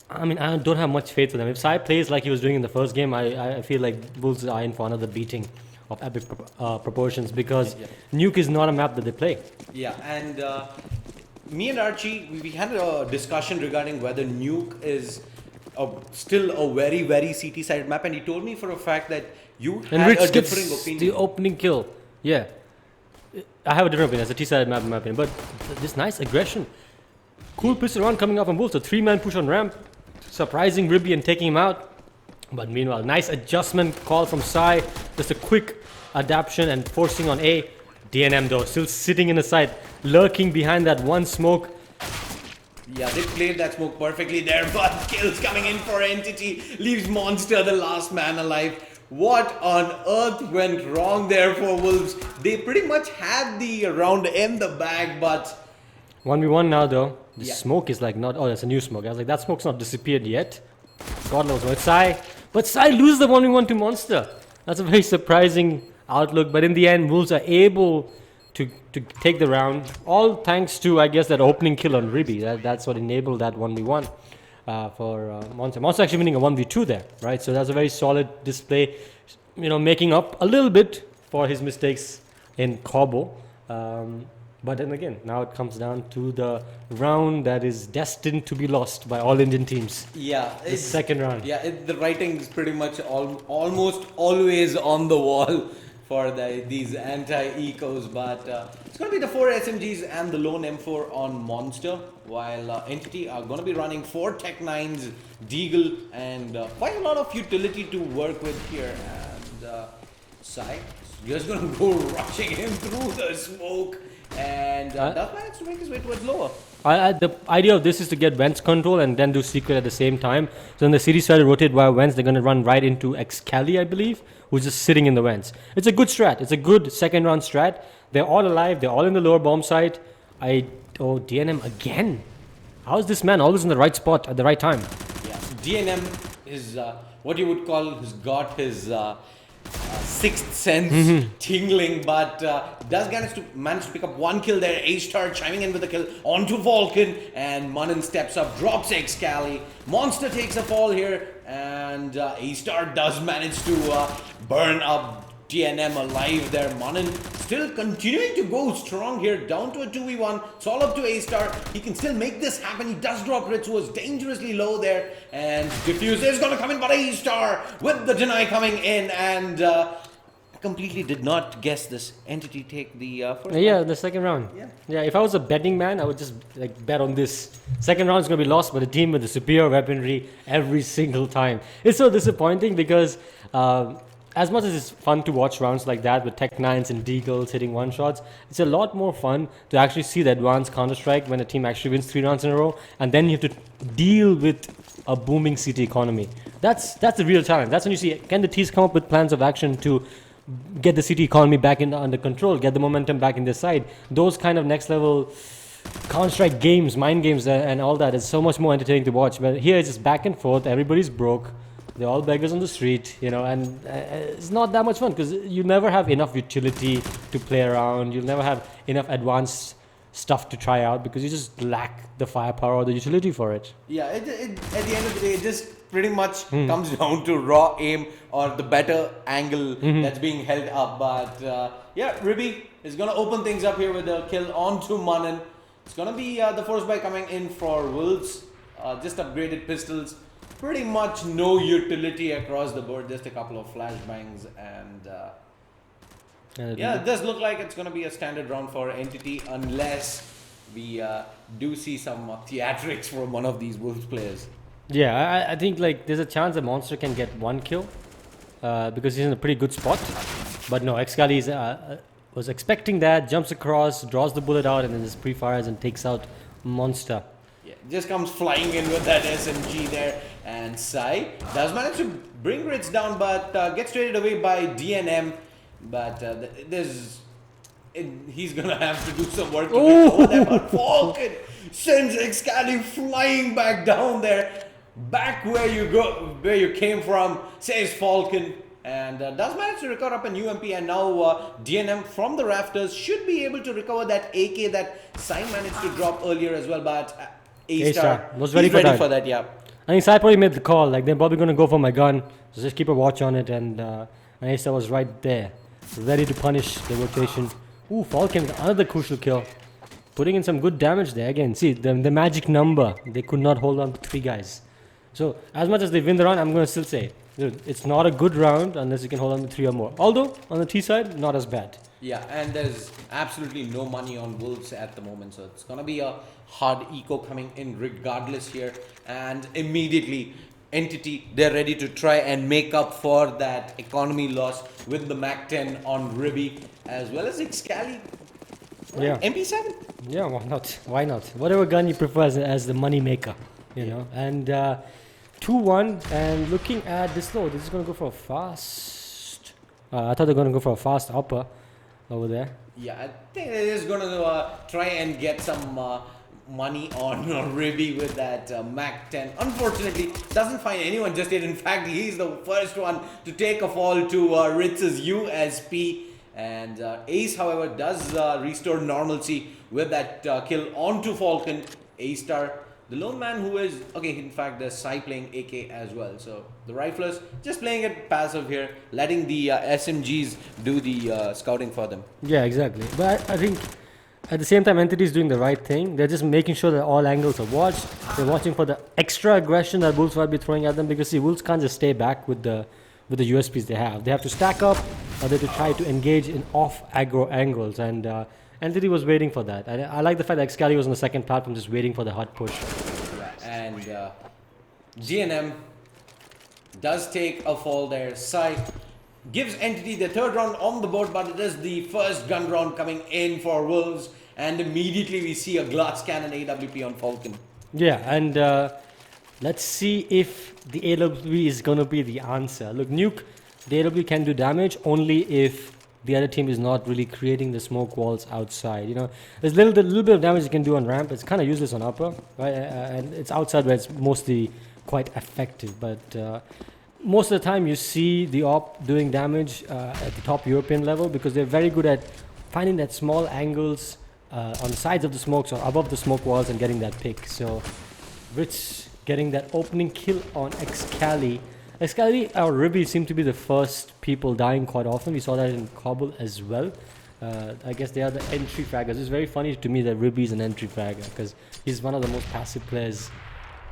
Speaker 2: I mean, I don't have much faith for them. If Sai plays like he was doing in the first game, I feel like Wolves are in for another beating of epic proportions, because Nuke is not a map that they play.
Speaker 1: Yeah, and me and Archie, we had a discussion regarding whether Nuke is still a very, very CT-sided map, and he told me for a fact that you had a differing opinion.
Speaker 2: The opening kill, yeah. I have a different opinion. It's a T-sided map in my opinion, but this nice aggression. Cool pistol round coming up from Wolves, a 3-man push on ramp, surprising Ribby and taking him out. But meanwhile, nice adjustment call from Sai. Just a quick adaptation and forcing on A. DNM though, still sitting in the side, lurking behind that one smoke.
Speaker 1: Yeah, they played that smoke perfectly there, but kills coming in for Entity. Leaves Monster the last man alive. What on earth went wrong there for Wolves? They pretty much had the round in the bag, but...
Speaker 2: 1v1 now though. The smoke is like not... Oh, that's a new smoke. I was like, that smoke's not disappeared yet. God knows what. Sai. But Sai loses the 1v1 to Monster. That's a very surprising outlook. But in the end, Wolves are able to take the round. All thanks to, I guess, that opening kill on Ribby. That's what enabled that 1v1 for Monster. Monster actually winning a 1v2 there, right? So that's a very solid display. You know, making up a little bit for his mistakes in Cobbo. But then again, now it comes down to the round that is destined to be lost by all Indian teams.
Speaker 1: Yeah.
Speaker 2: The second round.
Speaker 1: Yeah, the writing is pretty much almost always on the wall for these anti-ecos. But it's going to be the 4 SMGs and the lone M4 on Monster, while Entity are going to be running 4 Tech 9s, Deagle, and quite a lot of utility to work with here. And Sai is just going to go rushing him through the smoke. And does manage to make his way towards lower.
Speaker 2: The idea of this is to get Vents control and then do Secret at the same time. So when the series try to rotate via Vents, they're going to run right into Excali, I believe, who's just sitting in the Vents. It's a good strat. It's a good second round strat. They're all alive. They're all in the lower bomb site. Oh, DNM again. How is this man always in the right spot at the right time?
Speaker 1: Yeah, DNM is what you would call, has got his... sixth sense tingling, but does manage to pick up one kill there. A-Star chiming in with a kill onto Falcon, and Manan steps up, drops Excali. Monster takes a fall here, and A-Star does manage to burn up DNM alive there. Manan still continuing to go strong here, down to a 2v1. It's all up to A-Star. He can still make this happen. He does drop Ritz, who was dangerously low there, and Diffuse is going to come in, but A-Star with the deny coming in, and completely did not guess this Entity take the first round.
Speaker 2: The second round. Yeah, if I was a betting man, I would just like bet on this. Second round is going to be lost by the team with the superior weaponry every single time. It's so disappointing because as much as it's fun to watch rounds like that with Tech 9s and Deagles hitting one shots, it's a lot more fun to actually see the advanced Counter-Strike when a team actually wins 3 rounds in a row, and then you have to deal with a booming CT economy. That's the real challenge. That's when you see, can the teams come up with plans of action to get the CT economy back under control, get the momentum back in their side. Those kind of next level Counter-Strike games, mind games and all that is so much more entertaining to watch. But here it's just back and forth, everybody's broke. They're all beggars on the street, you know, and it's not that much fun because you never have enough utility to play around. You'll never have enough advanced stuff to try out because you just lack the firepower or the utility for it.
Speaker 1: Yeah, at the end of the day, it just pretty much comes down to raw aim or the better angle that's being held up. But yeah, Ribby is going to open things up here with a kill onto Manan. It's going to be the force buy coming in for Wolves. Just upgraded pistols. Pretty much no utility across the board, just a couple of flashbangs, and yeah, it does look like it's going to be a standard round for Entity unless we do see some theatrics from one of these Wolves players.
Speaker 2: Yeah, I think like there's a chance that Monster can get 1 kill because he's in a pretty good spot. But no, Excali was expecting that, jumps across, draws the bullet out, and then just pre-fires and takes out Monster.
Speaker 1: Yeah, just comes flying in with that SMG there, and Sai does manage to bring Ritz down, but gets traded away by DNM. But he's gonna have to do some work to recover that. But Falcon sends Excali flying back down there, back where you came from, says Falcon, and does manage to recover up a new MP. And now DNM from the rafters should be able to recover that AK that Sai managed to drop earlier as well. But A-Star
Speaker 2: was ready for that.
Speaker 1: Yeah.
Speaker 2: I think Sai probably made the call. Like they're probably going to go for my gun. So just keep a watch on it. And A-Star was right there, ready to punish the rotation. Ooh, Falcon, another crucial kill. Putting in some good damage there. Again, see, the magic number. They could not hold on to 3 guys. So as much as they win the round, I'm going to still say, dude, it's not a good round unless you can hold on to 3 or more. Although, on the T side, not as bad.
Speaker 1: Yeah, and there's absolutely no money on Wolves at the moment, so it's going to be a hard eco coming in regardless here. And immediately, Entity, they're ready to try and make up for that economy loss with the Mac 10 on Ribby as well as Excali.
Speaker 2: Yeah.
Speaker 1: MP7.
Speaker 2: Yeah, why not? Why not? Whatever gun you prefer as the money maker, you know. And 2-1, and looking at this low, this is going to go for a fast. I thought they're going to go for a fast upper over there.
Speaker 1: Yeah, I think they're just going to try and get some money on Ribby with that Mac 10. Unfortunately, doesn't find anyone just yet. In fact, he's the first one to take a fall to Ritz's USP. And Ace, however, does restore normalcy with that kill onto Falcon. A-Star, the lone man who is, okay, in fact, the Sai playing AK as well. So the riflers just playing it passive here, letting the SMGs do the scouting for them.
Speaker 2: Yeah, exactly. But I think at the same time, Entity is doing the right thing. They're just making sure that all angles are watched. They're watching for the extra aggression that Wolves might be throwing at them, because see, Wolves can't just stay back with the USPs they have. They have to stack up, or they have to try to engage in off-aggro angles, and Entity was waiting for that. I like the fact that Excali was on the second platform just waiting for the hot push.
Speaker 1: And GNM does take a fall there. Sai gives Entity the third round on the board, but it is the first gun round coming in for Wolves, and immediately we see a glass cannon AWP on Falcon.
Speaker 2: Yeah, and let's see if the AWP is going to be the answer. Look, Nuke, the AWP can do damage only if the other team is not really creating the smoke walls outside. You know, there's little bit of damage you can do on ramp. It's kind of useless on upper, right? And it's outside where it's mostly quite effective. But most of the time you see the op doing damage at the top European level, because they're very good at finding that small angles on the sides of the smokes or above the smoke walls and getting that pick. So Rich getting that opening kill on Excali. Excali or Ribby seem to be the first people dying quite often. We saw that in Cobble as well. I guess they are the entry fraggers. It's very funny to me that Ribby is an entry fragger, because he's one of the most passive players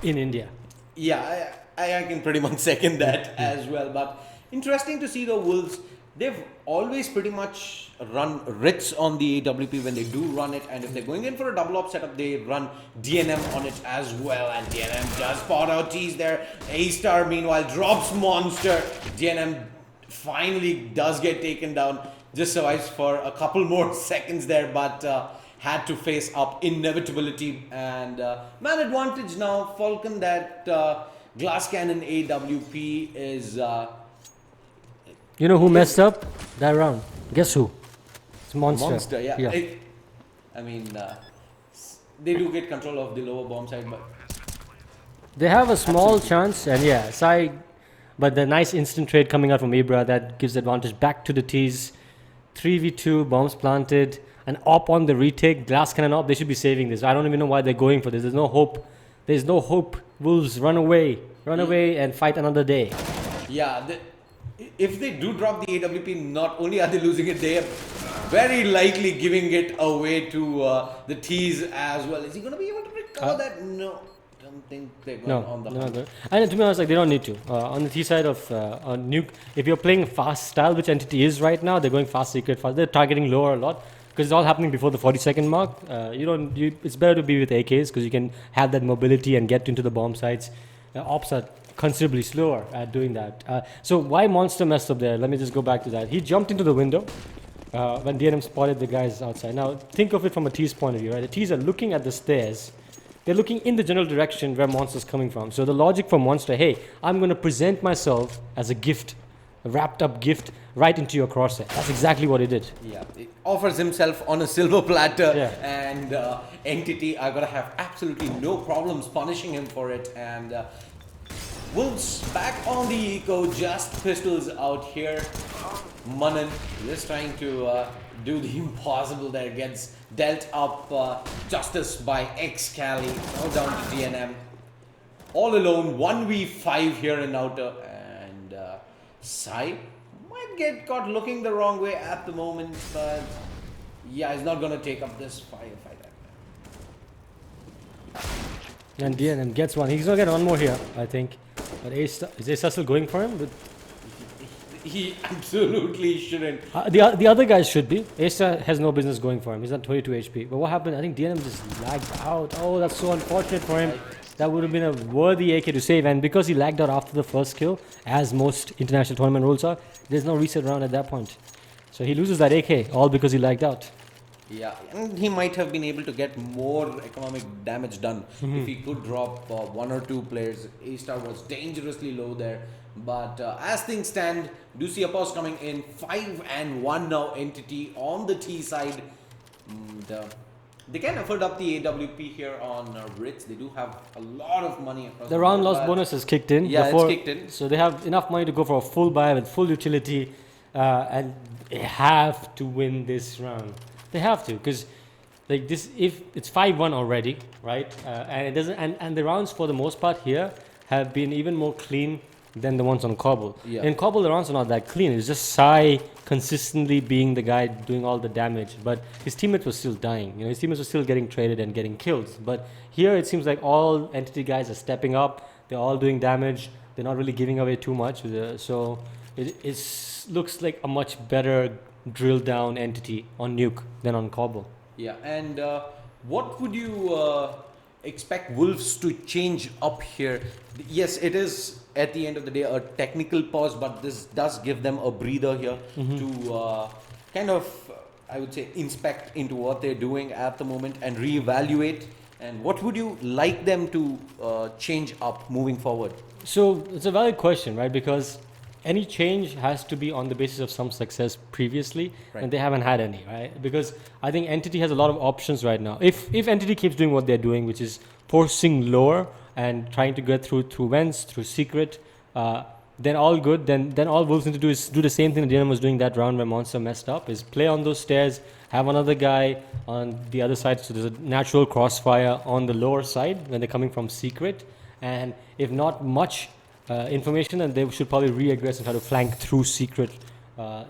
Speaker 2: in India.
Speaker 1: Yeah, I can pretty much second that as well. But interesting to see the Wolves. They've always pretty much run Ritz on the AWP when they do run it, and if they're going in for a double op setup, they run DNM on it as well, and DNM does spot out T's there. A-Star meanwhile drops Monster. DNM finally does get taken down, just survives for a couple more seconds there, but had to face up inevitability, and man advantage now. Falcon, that glass cannon AWP is...
Speaker 2: You know who messed up that round? Guess who? It's Monster.
Speaker 1: Monster, yeah. I mean, they do get control of the lower bomb side, but...
Speaker 2: They have a small chance, and yeah, Sai, but the nice instant trade coming out from Ibra, that gives advantage back to the T's. 3v2, bombs planted, an op on the retake, glass cannon op. They should be saving this. I don't even know why they're going for this. There's no hope. There's no hope. Wolves, run away. Run away and fight another day.
Speaker 1: Yeah, if they do drop the AWP, not only are they losing it, they are very likely giving it away to the T's as well. Is he going to be able to recover that? No, don't think they're going on the hunt.
Speaker 2: No. And to be honest, like, they don't need to. On the T side of on Nuke, if you're playing fast style, which Entity is right now, they're going fast secret fast. They're targeting lower a lot, because it's all happening before the 40-second mark. It's better to be with AKs, because you can have that mobility and get into the bomb sites. Ops are considerably slower at doing that. So why Monster messed up there? Let me just go back to that. He jumped into the window when DNM spotted the guys outside. Now think of it from a T's point of view, right? The T's are looking at the stairs. They're looking in the general direction where Monster's coming from. So the logic for Monster, hey, I'm going to present myself as a gift, a wrapped up gift, right into your crosshair. That's exactly what he did.
Speaker 1: Yeah, he offers himself on a silver platter,
Speaker 2: yeah.
Speaker 1: And Entity are going to have absolutely no problems punishing him for it. And Wolves back on the eco, just pistols out here. Manan just trying to do the impossible there, gets dealt up justice by Excali. Now down to DNM. All alone, 1v5 here in outer, and Sai might get caught looking the wrong way at the moment, but yeah, he's not going to take up this firefight.
Speaker 2: And DNM gets one. He's going to get one more here, I think. But is A-Star still going for him? But
Speaker 1: he absolutely shouldn't.
Speaker 2: The other guys should be. A-Star has no business going for him. He's at 22 HP. But what happened? I think DNM just lagged out. Oh, that's so unfortunate for him. that would have been a worthy AK to save. And because he lagged out after the first kill, as most international tournament rules are, there's no reset round at that point. So he loses that AK all because he lagged out.
Speaker 1: Yeah, and he might have been able to get more economic damage done if he could drop one or two players. A-Star was dangerously low there. But as things stand, do see a pause coming in. 5-1 now, Entity on the T side. And, they can afford up the AWP here on Ritz. They do have a lot of money across
Speaker 2: the round loss bonus has kicked in.
Speaker 1: Yeah, it's kicked in.
Speaker 2: So they have enough money to go for a full buy with full utility. And they have to win this round. They have to, because like this, if it's 5-1 already, right? And it doesn't, and the rounds for the most part here have been even more clean than the ones on Cobble.
Speaker 1: Yeah.
Speaker 2: In Cobble, the rounds are not that clean. It's just Sai consistently being the guy doing all the damage, but his teammates were still dying. You know, his teammates were still getting traded and getting kills. But here, it seems like all Entity guys are stepping up. They're all doing damage. They're not really giving away too much. So it looks like a much better drilled down Entity on Nuke than on Cobble.
Speaker 1: Yeah, and what would you expect Wolves to change up here? Yes, it is at the end of the day a technical pause, but this does give them a breather here to kind of, I would say, inspect into what they're doing at the moment and reevaluate. And what would you like them to change up moving forward?
Speaker 2: So it's a valid question, right? Because any change has to be on the basis of some success previously,
Speaker 1: Right.
Speaker 2: and they haven't had any, right? Because I think Entity has a lot of options right now. If Entity keeps doing what they're doing, which is forcing lower and trying to get through vents, through secret, then all good. Then all Wolves need to do is do the same thing that DNM was doing that round where Monster messed up, is play on those stairs, have another guy on the other side, so there's a natural crossfire on the lower side when they're coming from secret, and if not much information, then they should probably re-aggress and try to flank through secret,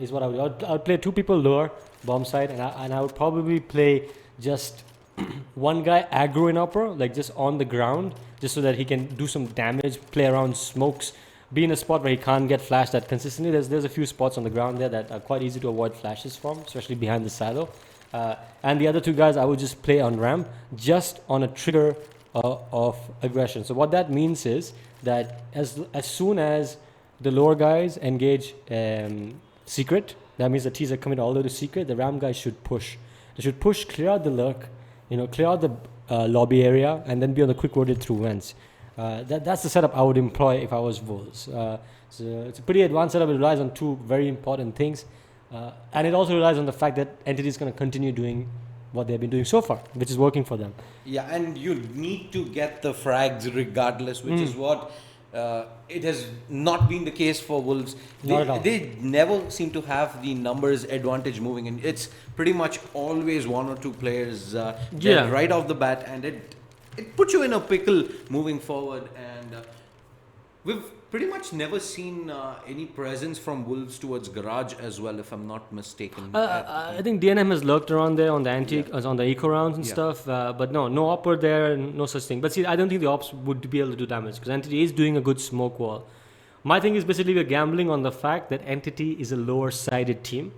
Speaker 2: is what I would. I would play two people lower, bomb side, and I would probably play just one guy aggro in upper, like just on the ground, just so that he can do some damage, play around smokes, be in a spot where he can't get flashed that consistently. There's a few spots on the ground there that are quite easy to avoid flashes from, especially behind the silo. And the other two guys I would just play on ramp, just on a trigger of aggression. So what that means is that as soon as the lower guys engage secret, that means the T's are coming all the way to secret, the ramp guys should push. They should push, clear out the lurk, clear out the lobby area, and then be on the quick rotate through vents. That's the setup I would employ if I was Wolves. So it's a pretty advanced setup. It relies on two very important things. And it also relies on the fact that Entity is going to continue doing what they've been doing so far, which is working for them.
Speaker 1: Yeah, and you need to get the frags regardless, which is what it has not been the case for Wolves.
Speaker 2: Not at all.
Speaker 1: They never seem to have the numbers advantage moving in. It's pretty much always one or two players dead right off the bat, and it puts you in a pickle moving forward. And we've pretty much never seen any presence from Wolves towards Garage as well, if I'm not mistaken.
Speaker 2: I think DNM has lurked around there on the on the eco rounds and stuff, but no upper there, no such thing. But see, I don't think the ops would be able to do damage because Entity is doing a good smoke wall. My thing is basically we're gambling on the fact that Entity is a lower-sided team.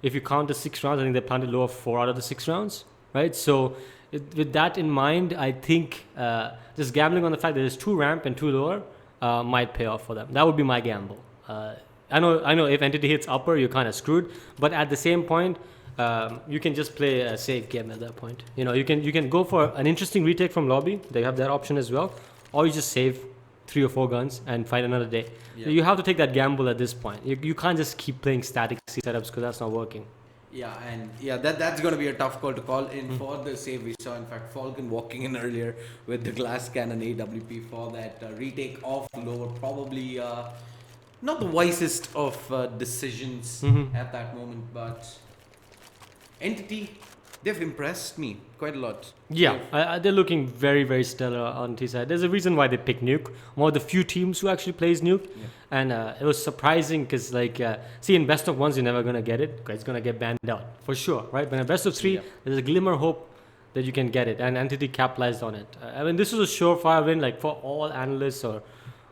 Speaker 2: If you count the 6 rounds, I think they planted lower 4 out of the 6 rounds, right? So with that in mind, I think just gambling on the fact that there's 2 ramp and 2 lower might pay off for them. That would be my gamble. I know if Entity hits upper, you're kind of screwed. But at the same point, you can just play a safe game at that point. You can go for an interesting retake from lobby. They have that option as well. Or you just save 3 or 4 guns and fight another day. Yeah. You have to take that gamble at this point. You can't just keep playing static setups because that's not working.
Speaker 1: Yeah, and that's going to be a tough call to call in for the save. We saw, in fact, Falcon walking in earlier with the glass cannon AWP for that retake off lower. Probably not the wisest of decisions at that moment, but Entity, they've impressed me quite a lot.
Speaker 2: Yeah, they're looking very, very stellar on T side. There's a reason why they picked Nuke. One of the few teams who actually plays Nuke. Yeah. And it was surprising because, see, in best of ones, you're never going to get it. It's going to get banned out, for sure, right? But in best of 3, there's a glimmer of hope that you can get it. And Entity capitalized on it. I mean, this was a surefire win, for all analysts or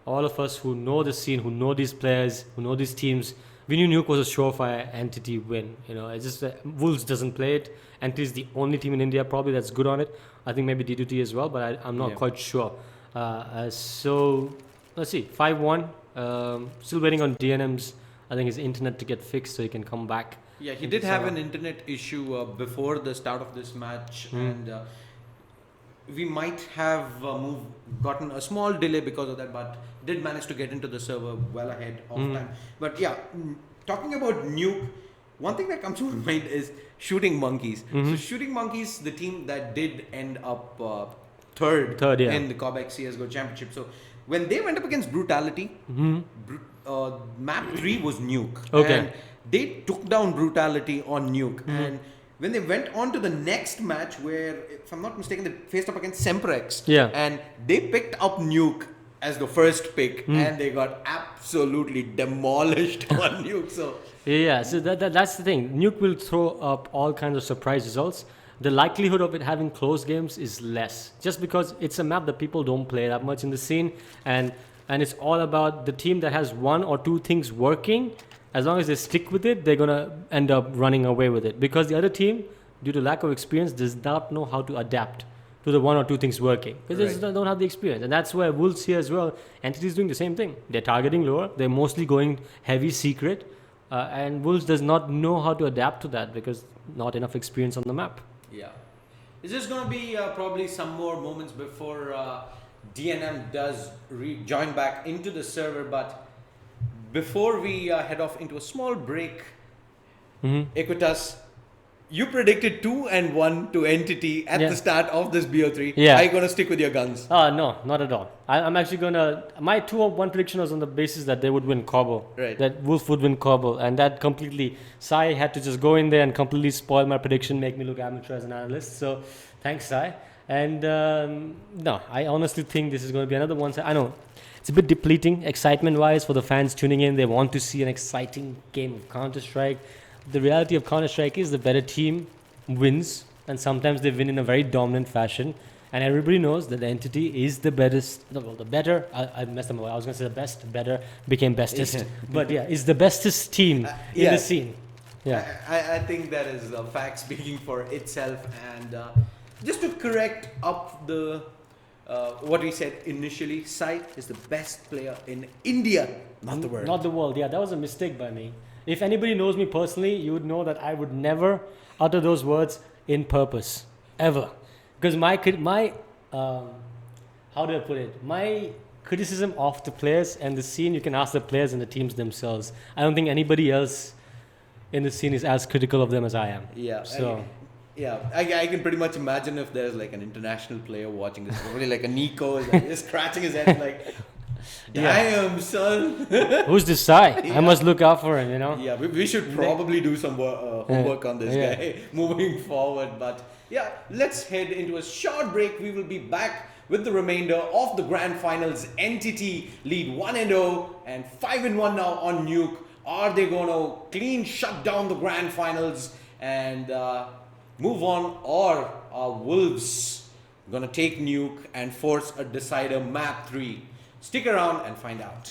Speaker 2: all of us who know the scene, who know these players, who know these teams. We knew Nuke was a surefire Entity win. It's just that Wolves doesn't play it. Entity is the only team in India probably that's good on it. I think maybe D2T as well, but I'm not quite sure. So let's see, 5-1. Still waiting on DNM's. I think his internet to get fixed so he can come back.
Speaker 1: Yeah, he did have an internet issue before the start of this match, and we might have gotten a small delay because of that, but did manage to get into the server well ahead of time. But yeah, talking about Nuke, one thing that comes to my mind is Shooting Monkeys. So Shooting Monkeys, the team that did end up third
Speaker 2: yeah.
Speaker 1: in the Cobx CSGO Championship. So when they went up against Brutality, map 3 was Nuke.
Speaker 2: Okay.
Speaker 1: And they took down Brutality on Nuke. And when they went on to the next match, where, if I'm not mistaken, they faced up against Semprex.
Speaker 2: Yeah.
Speaker 1: And they picked up Nuke as the first pick, and they got absolutely demolished on Nuke. So
Speaker 2: Yeah, so that's the thing. Nuke will throw up all kinds of surprise results. The likelihood of it having close games is less, just because it's a map that people don't play that much in the scene, and it's all about the team that has one or two things working. As long as they stick with it, they're gonna end up running away with it, because the other team, due to lack of experience, does not know how to adapt to the one or two things working, because they just don't have the experience. And that's where Wolves here as well, Entity is doing the same thing. They're targeting lower, they're mostly going heavy secret, and Wolves does not know how to adapt to that because not enough experience on the map.
Speaker 1: yeah, it's just gonna be probably some more moments before DNM does join back into the server. But before we head off into a small break, Equitas, you predicted 2-1 to Entity at the start of this BO3.
Speaker 2: Yeah.
Speaker 1: Are you going to stick with your guns?
Speaker 2: No, not at all. I'm actually going to... My 2-1 prediction was on the basis that they would win Cobble.
Speaker 1: Right.
Speaker 2: That Wolf would win Cobble. And that completely... Sai had to just go in there and completely spoil my prediction, make me look amateur as an analyst. So, thanks, Sai. And no, I honestly think this is going to be another one. I know it's a bit depleting excitement-wise for the fans tuning in. They want to see an exciting game of Counter-Strike. The reality of Counter-Strike is the better team wins, and sometimes they win in a very dominant fashion. And everybody knows that the Entity is the better. I messed up. I was going to say the best, better, became bestest. But yeah, is the bestest team in the scene. Yeah.
Speaker 1: I think that is a fact speaking for itself. And just to correct up the what we said initially, Sai is the best player in India, not the world.
Speaker 2: Not the world. Yeah, that was a mistake by me. If anybody knows me personally, you would know that I would never utter those words in purpose, ever. Because my how do I put it? My criticism of the players and the scene, you can ask the players and the teams themselves. I don't think anybody else in the scene is as critical of them as I am.
Speaker 1: Yeah.
Speaker 2: So.
Speaker 1: I can pretty much imagine if there's like an international player watching this, probably like a Nico is like just scratching his head like, damn, son.
Speaker 2: Who's this Sai? I must look out for him, you know?
Speaker 1: Yeah, we should probably do some homework on this guy moving forward. But yeah, let's head into a short break. We will be back with the remainder of the grand finals. Entity lead 1-0 and 5-1 now on Nuke. Are they going to clean shut down the grand finals and move on, or are Wolves going to take Nuke and force a decider map 3? Stick around and find out.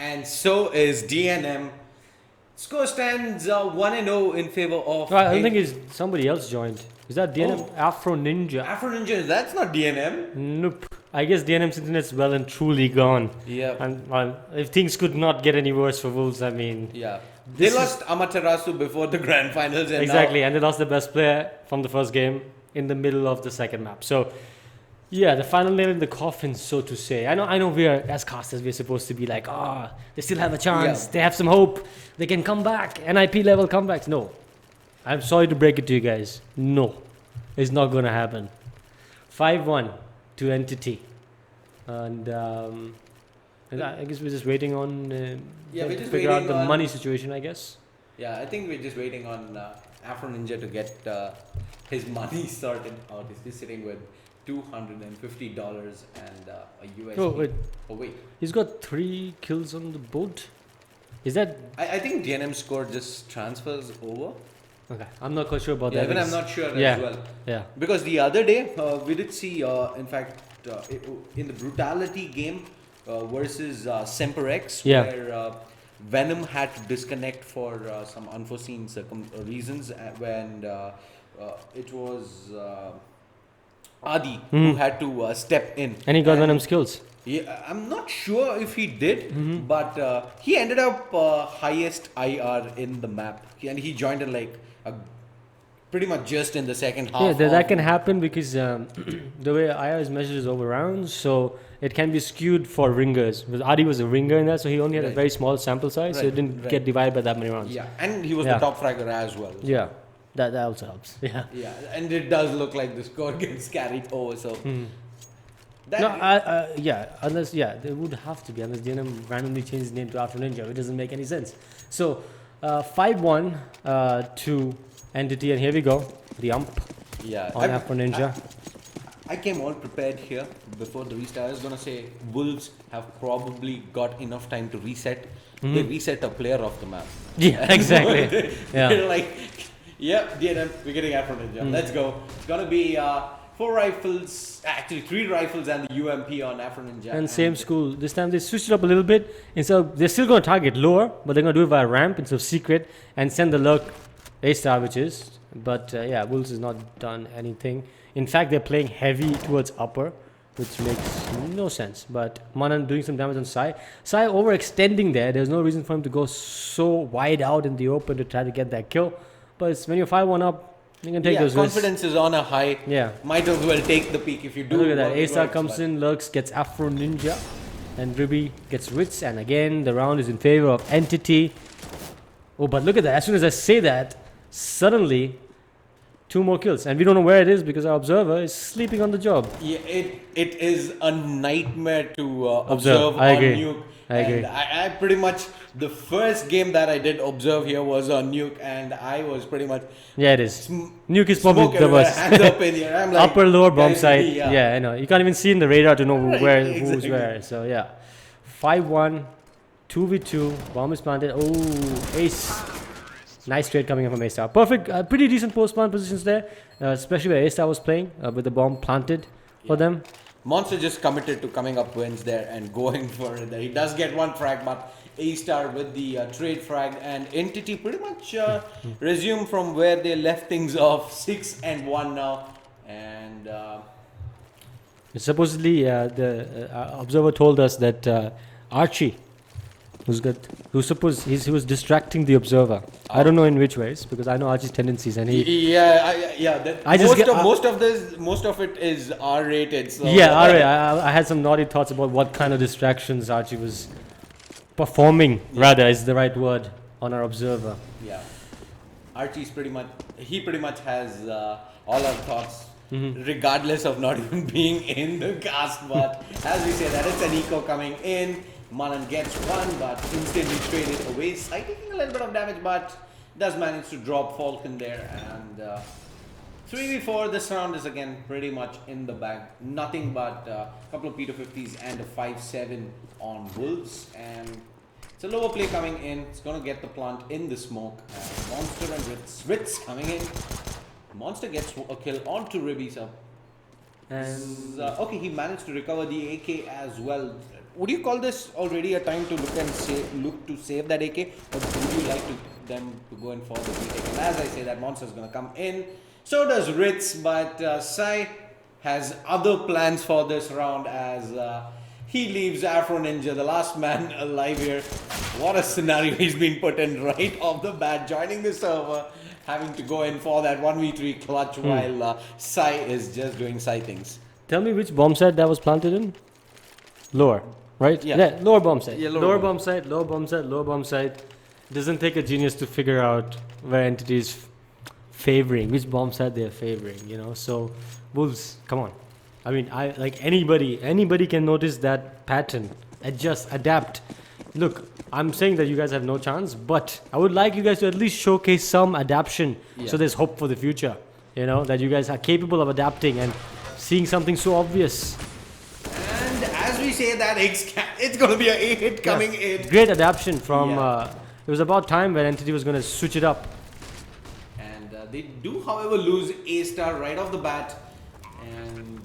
Speaker 1: And so is DNM. Score stands 1-0 in favor of.
Speaker 2: I don't think it's somebody else joined. Is that DNM?
Speaker 1: Oh.
Speaker 2: Afro Ninja.
Speaker 1: Afro Ninja, that's not DNM.
Speaker 2: Nope. I guess DNM's internet's well and truly gone.
Speaker 1: Yeah.
Speaker 2: And if things could not get any worse for Wolves, I mean.
Speaker 1: Yeah. They lost Amaterasu before the grand finals. And
Speaker 2: exactly, and they lost the best player from the first game in the middle of the second map. So, yeah, the final nail in the coffin, so to say. I know we are, as casters, we're supposed to be like, they still have a chance.
Speaker 1: Yeah.
Speaker 2: They have some hope. They can come back. NIP level comebacks. No. I'm sorry to break it to you guys. No. It's not going to happen. 5-1 to Entity. And I guess we're just waiting on
Speaker 1: we're
Speaker 2: to
Speaker 1: just
Speaker 2: figure out
Speaker 1: waiting
Speaker 2: the
Speaker 1: on-
Speaker 2: money situation, I guess.
Speaker 1: Yeah, I think we're just waiting on Afro Ninja to get his money sorted out. He's just sitting with $250 and a USD.
Speaker 2: Oh, wait.
Speaker 1: Oh, wait.
Speaker 2: He's got 3 kills on the boat. Is that...
Speaker 1: I think DNM score just transfers over.
Speaker 2: Okay, I'm not quite sure about
Speaker 1: Yeah,
Speaker 2: that.
Speaker 1: even I'm not sure
Speaker 2: Yeah.
Speaker 1: as well.
Speaker 2: Yeah.
Speaker 1: Because the other day, we did see, in fact, in the Brutality game versus Semperex,
Speaker 2: Yeah.
Speaker 1: where Venom had to disconnect for some unforeseen reasons when it was Adi who had to step in.
Speaker 2: And he got Venom skills.
Speaker 1: Yeah, I'm not sure if he did,
Speaker 2: Mm-hmm.
Speaker 1: but he ended up highest IR in the map, and he joined in like pretty much just in the second half.
Speaker 2: Yeah, that can happen because the way IR is measured is over rounds, so it can be skewed for ringers. Because Adi was a ringer in that, so he only had a
Speaker 1: Right.
Speaker 2: very small sample size, so it didn't get divided by that many rounds.
Speaker 1: Yeah, and he was
Speaker 2: Yeah.
Speaker 1: the top fragger as well.
Speaker 2: Yeah, that also helps. Yeah.
Speaker 1: Yeah, and it does look like the score gets carried over. So that
Speaker 2: No, unless there would have to be unless DNM randomly changed his name to Afro Ninja, it doesn't make any sense. So 5-1 to Entity, and here we go, the ump
Speaker 1: yeah.
Speaker 2: on Afro Ninja.
Speaker 1: I came all prepared here before the restart. I was gonna say Wolves have probably got enough time to reset. They reset a player off the map.
Speaker 2: Yeah, exactly.
Speaker 1: They're like, yeah, DNM, we're getting Afro Ninja. Let's go. It's gonna be 4 rifles, actually 3 rifles and the UMP on Afro Ninja.
Speaker 2: And same school. This time they switched it up a little bit. Instead of, they're still going to target lower, but they're going to do it via ramp instead of secret and send the lurk A-star, which is. But Wolves has not done anything. In fact, they're playing heavy towards upper, which makes no sense. But Manan doing some damage on Sai. Sai overextending there. There's no reason for him to go so wide out in the open to try to get that kill. But it's when you're 5-1 up, you can take those risks.
Speaker 1: Confidence is on a high.
Speaker 2: Yeah.
Speaker 1: Might as well take the peak if you do.
Speaker 2: Look at that.
Speaker 1: what it
Speaker 2: A-Star
Speaker 1: works,
Speaker 2: comes
Speaker 1: but-
Speaker 2: in, Lurks gets Afro Ninja, and Ribby gets Wits, and again the round is in favor of Entity. Oh, but look at that. As soon as I say that, suddenly 2 more kills. And we don't know where it is because our observer is sleeping on the job.
Speaker 1: Yeah, it is a nightmare to observe
Speaker 2: I
Speaker 1: on
Speaker 2: agree.
Speaker 1: Nuke.
Speaker 2: I agree.
Speaker 1: And I pretty much, the first game that I did observe here was on Nuke, and I was pretty much
Speaker 2: Yeah, it is.
Speaker 1: Nuke
Speaker 2: Nuke is probably the worst.
Speaker 1: hands up in here. I'm like,
Speaker 2: Upper, lower, bomb
Speaker 1: guys,
Speaker 2: side.
Speaker 1: yeah.
Speaker 2: Yeah, I know. You can't even see in the radar to know
Speaker 1: Right,
Speaker 2: where who's
Speaker 1: exactly.
Speaker 2: where. So, yeah. 5-1, 2v2, bomb is planted. Oh, ace. Nice trade coming in from A-Star. Perfect, pretty decent post-plant positions there, especially where A-Star was playing with the bomb planted for them.
Speaker 1: Monster just committed to coming up wins there and going for it. He does get 1 frag, but A-Star with the trade frag, and Entity pretty much resume from where they left things off. 6-1 now, and
Speaker 2: Supposedly, the observer told us that Archie, he was distracting the observer. I don't know in which ways because I know Archie's tendencies, and he.
Speaker 1: Most of it is R-rated. So
Speaker 2: Yeah, alright. I had some naughty thoughts about what kind of distractions Archie was performing. Rather, is the right word on our observer.
Speaker 1: Yeah, Archie's pretty much has all our thoughts, regardless of not even being in the cast. But as we say, that it's an eco coming in. Manan gets 1, but instantly traded away. Sai taking a little bit of damage, but does manage to drop Falcon there. And 3v4, this round is again pretty much in the bag. Nothing but a couple of P250s and a 5-7 on Wolves. And it's a lower play coming in. It's going to get the plant in the smoke. And Monster and Ritz coming in. Monster gets a kill onto Ribby. So
Speaker 2: And
Speaker 1: Okay, he managed to recover the AK as well. Would you call this already a time to look to save that AK, or would you like them to go in for the retake? And as I say, that monster is going to come in. So does Ritz, but Sai has other plans for this round as he leaves Afro Ninja, the last man alive here. What a scenario he's been put in right off the bat, joining the server, having to go in for that 1v3 clutch while Sai is just doing Sai things.
Speaker 2: tell me which bomb site that was planted in? Lower, right?
Speaker 1: Yeah.
Speaker 2: Lower bomb site.
Speaker 1: Yeah,
Speaker 2: lower bomb site, lower bomb site, lower bomb site. Doesn't take a genius to figure out where entity is favoring, which bomb site they are favoring, you know. So, Wolves, come on. I mean, I like anybody can notice that pattern, adjust, adapt. Look, I'm saying that you guys have no chance, but I would like you guys to at least showcase some adaptation, so there's hope for the future. You know, that you guys are capable of adapting and seeing something so obvious.
Speaker 1: And as we say that, it's going to be a hit coming in.
Speaker 2: Great adaptation from. It was about time when entity was going to switch it up.
Speaker 1: And they do, however, lose A-star right off the bat. And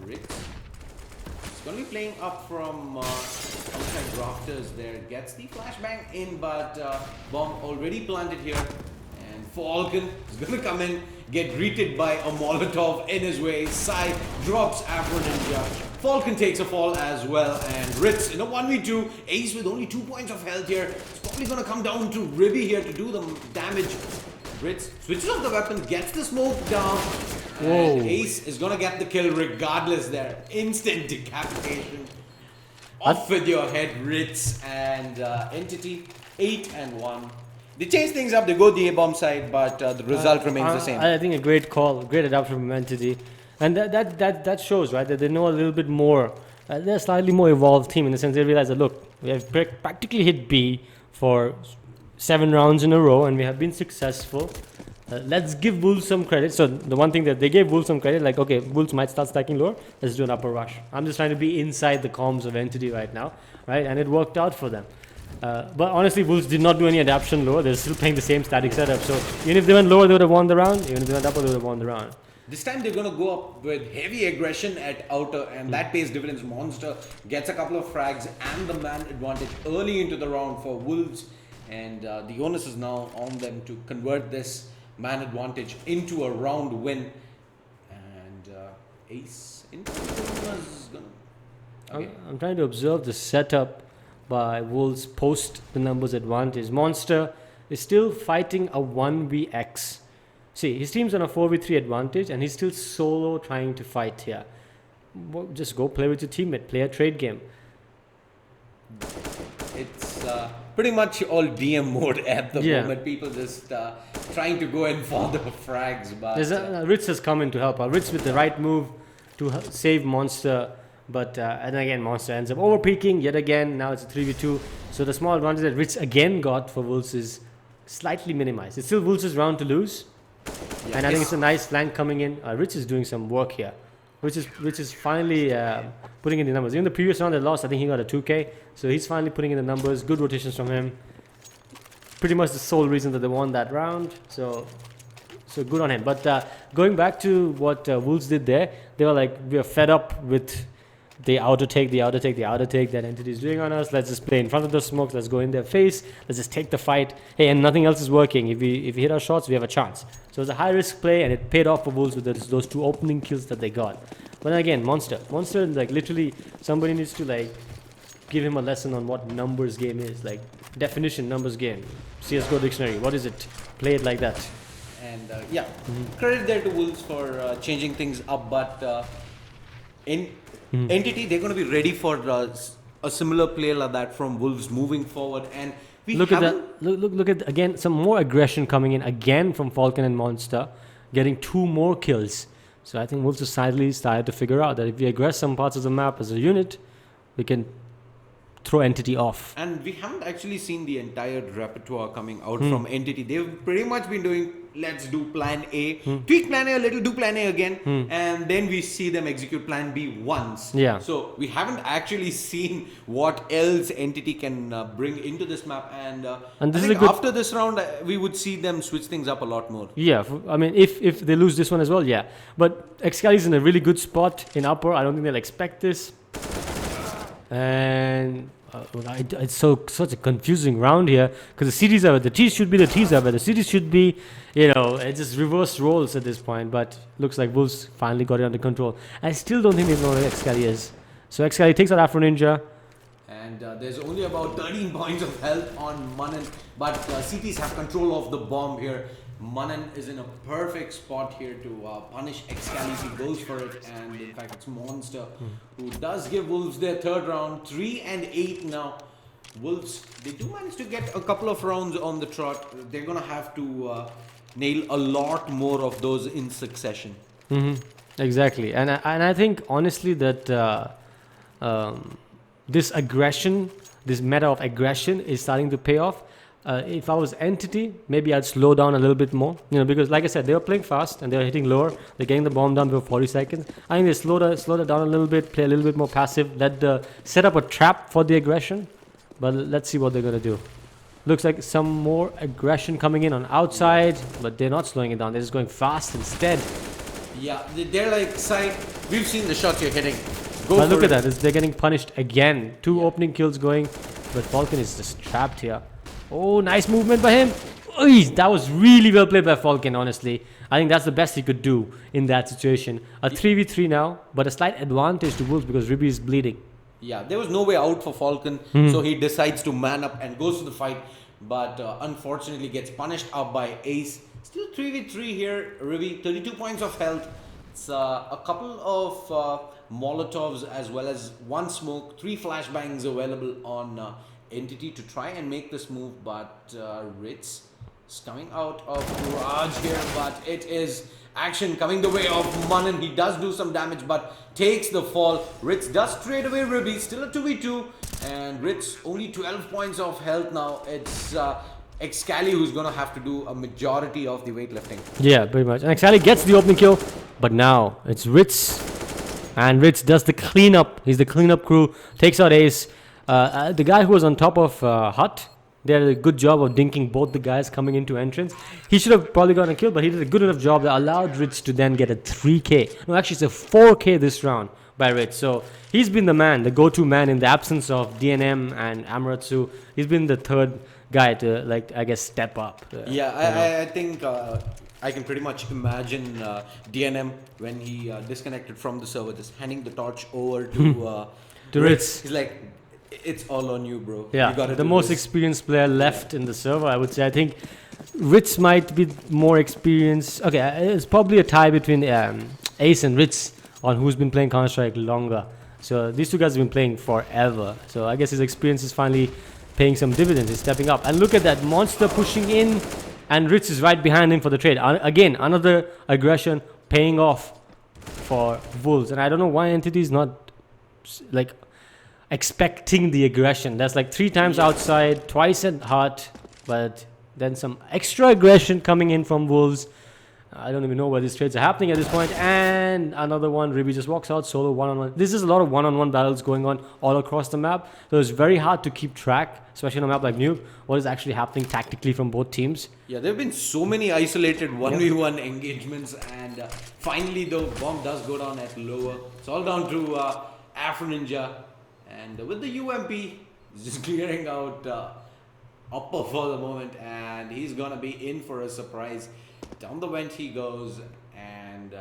Speaker 1: Rick is going to be playing up from outside rafters there. Gets the flashbang in, but bomb already planted here. And Falcon is going to come in, get greeted by a Molotov in his way. Sai drops Afro Ninja. Falcon takes a fall as well, and Ritz in a 1v2. Ace with only 2 points of health here. It's probably going to come down to Ribby here to do the damage. Ritz switches off the weapon, gets the smoke down. And Ace is going to get the kill regardless there. Instant decapitation. Off with your head, Ritz and Entity. 8-1. They change things up, they go the A-bomb side, but the result remains the same.
Speaker 2: I think a great call, great adaptation from Entity. And that shows, right, that they know a little bit more. They're a slightly more evolved team in the sense they realize that, look, we have practically hit B for 7 rounds in a row and we have been successful. Let's give Wolves some credit. So the one thing that they gave Wolves some credit, like, okay, Wolves might start stacking lower, let's do an upper rush. I'm just trying to be inside the comms of Entity right now, right? And it worked out for them. But honestly, Wolves did not do any adaptation lower. They're still playing the same static setup. So even if they went lower, they would have won the round. Even if they went upper, they would have won the round.
Speaker 1: This time they're going to go up with heavy aggression at outer, and that pays dividends. Monster gets a couple of frags and the man advantage early into the round for Wolves. And the onus is now on them to convert this man advantage into a round win. And Ace into is going to...
Speaker 2: I'm trying to observe the setup by Wolves post the numbers advantage. Monster is still fighting a 1vx. See, his team's on a 4v3 advantage and he's still solo trying to fight here. Well, just go play with your teammate, play a trade game.
Speaker 1: It's pretty much all DM mode at the moment. People just trying to go in for the frags. But
Speaker 2: Ritz has come in to help out. Ritz with the right move to save Monster. But and again, Monster ends up overpeaking yet again. Now it's a 3v2. So the small advantage that Ritz again got for Wolves is slightly minimized. It's still Wolves' round to lose. Yeah, and I think it's a nice flank coming in. Rich is doing some work here. Rich is finally putting in the numbers. Even the previous round they lost, I think he got a 2k. So he's finally putting in the numbers. Good rotations from him. Pretty much the sole reason that they won that round. So good on him. But going back to what Wolves did there, they were like, we are fed up with the outer take that entity is doing on us. Let's just play in front of the smokes. Let's go in their face. Let's just take the fight. Hey, and nothing else is working. If we hit our shots, we have a chance. So it was a high risk play, and it paid off for Wolves with those 2 opening kills that they got. But again, Monster, like literally, somebody needs to like give him a lesson on what numbers game is. Like definition numbers game. CS:GO dictionary. What is it? Play it like that.
Speaker 1: And credit there to Wolves for changing things up, but Entity, they're going to be ready for a similar play like that from Wolves moving forward. And we
Speaker 2: look at that. Look at again some more aggression coming in again from Falcon and Monster, getting 2 more kills. So I think Wolves have sadly started to figure out that if we aggress some parts of the map as a unit, we can throw Entity off.
Speaker 1: And we haven't actually seen the entire repertoire coming out from Entity. They've pretty much been doing, let's do plan A, tweak plan A a little, do plan A again, and then we see them execute plan B once.
Speaker 2: Yeah.
Speaker 1: So we haven't actually seen what else Entity can bring into this map. And
Speaker 2: this
Speaker 1: I
Speaker 2: is
Speaker 1: think
Speaker 2: a good
Speaker 1: after this round, we would see them switch things up a lot more.
Speaker 2: Yeah, I mean, if they lose this one as well, yeah. But Excali's in a really good spot in upper. I don't think they'll expect this. And it's such a confusing round here because the cities are the T's should be the T's are where the cities should be. It's just reverse roles at this point. But looks like Wolves finally got it under control. I still don't think they know where Excali is. So Excali takes out Afro Ninja.
Speaker 1: And there's only about 13 points of health on Manan, but CTs have control of the bomb here. Manan is in a perfect spot here to punish Excali. He goes for it, and in fact it's Monster who does give Wolves their third round. 3 and 8 now. Wolves, they do manage to get a couple of rounds on the trot. They're gonna have to nail a lot more of those in succession.
Speaker 2: Exactly, and I think honestly that this aggression, this meta of aggression is starting to pay off. If I was Entity, maybe I'd slow down a little bit more, because like I said, they were playing fast and they were hitting lower. They're getting the bomb down before 40 seconds. I think they slowed it down a little bit, play a little bit more passive, set up a trap for the aggression. But let's see what they're going to do. Looks like some more aggression coming in on outside, but they're not slowing it down. They're just going fast instead.
Speaker 1: Yeah, they're like, side, we've seen the shots you're hitting.
Speaker 2: But look at that, they're getting punished again. 2 opening kills going, but Falcon is just trapped here. Oh, nice movement by him. Oy, that was really well played by Falcon, honestly. I think that's the best he could do in that situation. A 3v3 now, but a slight advantage to Wolves because Ribby is bleeding.
Speaker 1: Yeah, there was no way out for Falcon, so he decides to man up and goes to the fight, but unfortunately gets punished up by Ace. Still 3v3 here, Ribby, 32 points of health. It's a couple of Molotovs as well as 1 smoke, 3 flashbangs available on Entity to try and make this move, but Ritz is coming out of Garage here, but it is action coming the way of Manan. He does do some damage, but takes the fall. Ritz does trade away Ribby, still a 2v2, and Ritz only 12 points of health now. It's Excali who's going to have to do a majority of the weightlifting.
Speaker 2: Yeah, pretty much. And Excali gets the opening kill, but now it's Ritz, and Ritz does the cleanup. He's the cleanup crew, takes out Ace. The guy who was on top of Hut, they did a good job of dinking both the guys coming into entrance. He should have probably gotten a kill, but he did a good enough job that allowed Ritz to then get a 3k. No, actually it's a 4k this round by Ritz. So he's been the man, the go-to man in the absence of DNM and Amaterasu. He's been the third guy to, step up.
Speaker 1: I think I can pretty much imagine DNM when he disconnected from the server, just handing the torch over to
Speaker 2: Ritz.
Speaker 1: He's like, it's all on you, bro.
Speaker 2: Yeah,
Speaker 1: you gotta
Speaker 2: the most experienced player left in the server, I would say. I think Ritz might be more experienced. Okay, it's probably a tie between Ace and Ritz on who's been playing Counter-Strike longer. So these two guys have been playing forever. So I guess his experience is finally paying some dividends. He's stepping up. And look at that, Monster pushing in, and Ritz is right behind him for the trade. Again, another aggression paying off for Wolves. And I don't know why Entity is not expecting the aggression. That's 3 times outside, twice at Hut, but then some extra aggression coming in from Wolves. I don't even know where these trades are happening at this point. And another one, Ribby just walks out solo one-on-one. This is a lot of one-on-one battles going on all across the map. So it's very hard to keep track, especially on a map like Nuke, what is actually happening tactically from both teams.
Speaker 1: Yeah, there have been so many isolated 1v1 engagements, and finally the bomb does go down at lower. It's all down to Afro Ninja. And with the UMP, he's just clearing out upper for the moment, and he's gonna be in for a surprise. Down the vent he goes, and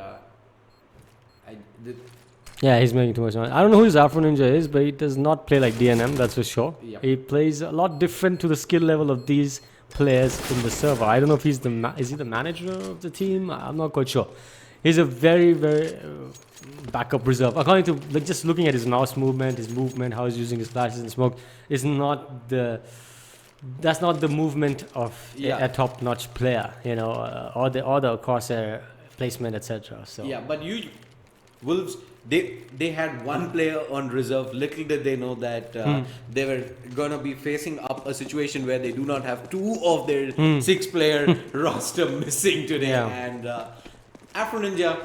Speaker 2: he's making too much noise. I don't know who his Afro Ninja is, but he does not play like DNM, that's for sure.
Speaker 1: Yep.
Speaker 2: He plays a lot different to the skill level of these players in the server. I don't know if he's is he the manager of the team? I'm not quite sure. He's a very, very backup reserve. According to just looking at his mouse movement, how he's using his flashes and smoke, is not that's not the movement of a top-notch player, or the Corsair placement, etc. So
Speaker 1: but Wolves, they had one player on reserve. Little did they know that they were gonna be facing up a situation where they do not have 2 of their 6-player roster missing today.
Speaker 2: Yeah.
Speaker 1: And Afro Ninja,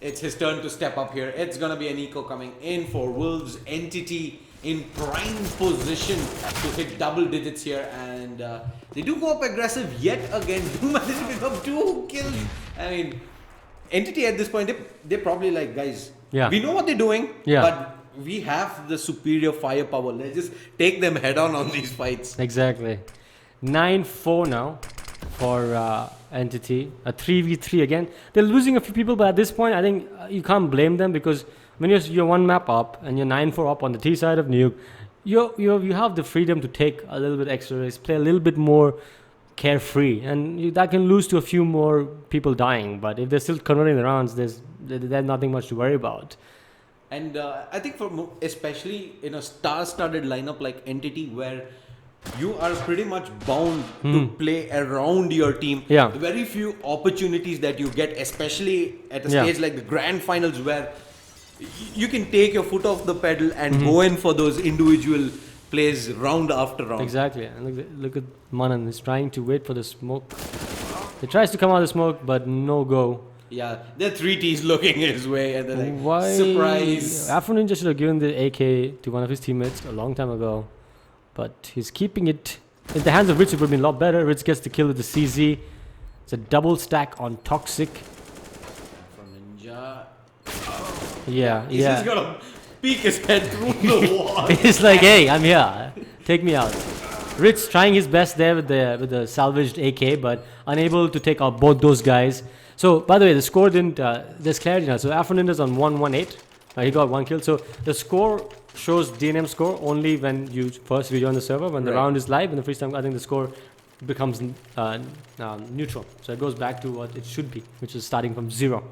Speaker 1: it's his turn to step up here. It's gonna be an eco coming in for Wolves. Entity in prime position to hit double digits here, and they do go up aggressive yet again. Do manage to pick up 2 kills. I mean, Entity at this point, they're probably like, guys, we know what they're doing, but we have the superior firepower. Let's just take them head on these fights.
Speaker 2: Exactly. 9-4 now for Entity. A 3v3 again. They're losing a few people, but at this point, I think you can't blame them, because when you're 1 map up and you're 9-4 up on the T side of Nuke, you have the freedom to take a little bit extra risk, play a little bit more carefree, and that can lose to a few more people dying. But if they're still converting the rounds, there's nothing much to worry about.
Speaker 1: And I think especially in a star-studded lineup like Entity, where you are pretty much bound to play around your team.
Speaker 2: Yeah.
Speaker 1: Very few opportunities that you get, especially at a stage like the grand finals, where you can take your foot off the pedal and go in for those individual plays round after round.
Speaker 2: Exactly. And look at Manan. He's trying to wait for the smoke. He tries to come out of the smoke, but no go.
Speaker 1: Yeah, there are 3 T's looking his way, and they're like,
Speaker 2: Why?
Speaker 1: surprise.
Speaker 2: Afro Ninja should have given the AK to one of his teammates a long time ago, but he's keeping it in the hands of Ritz. It would have been a lot better. Ritz gets the kill with the CZ. It's a double stack on Toxic.
Speaker 1: Afro Ninja.
Speaker 2: Yeah,
Speaker 1: He's gonna peek his head through the wall.
Speaker 2: He's like, hey, I'm here. Take me out. Ritz trying his best there with the salvaged AK, but unable to take out both those guys. So, by the way, the score didn't... there's clarity now. So, Afro Ninja's on 1-1-8. He got 1 kill. So, the score shows DNM score only when you first rejoin the server. When the round is live, in the freeze time, I think the score becomes neutral. So, it goes back to what it should be, which is starting from 0.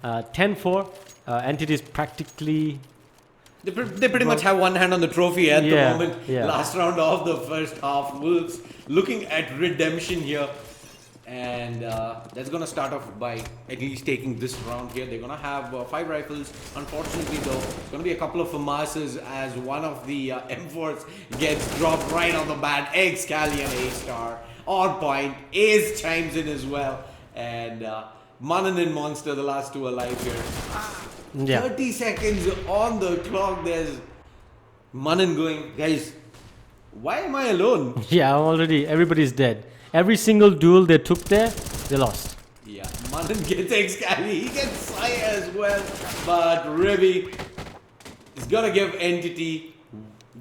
Speaker 2: 10-4. Entity is practically...
Speaker 1: They pretty much have one hand on the trophy at the moment.
Speaker 2: Yeah.
Speaker 1: Last round of the first half. Wolves looking at redemption here. And that's going to start off by at least taking this round here. They're going to have 5 rifles. Unfortunately, though, it's going to be a couple of FAMASs as one of the M4s gets dropped right on the bat. Excalibur and A-Star on point. Ace chimes in as well. And Manan and Monster, the last 2 alive here. 30 seconds on the clock. There's Manan going, guys, why am I alone?
Speaker 2: Yeah, already everybody's dead. Every single duel they took there, they lost.
Speaker 1: Yeah, Manan gets Excalibur, he gets Saya as well. But Ribby is gonna give Entity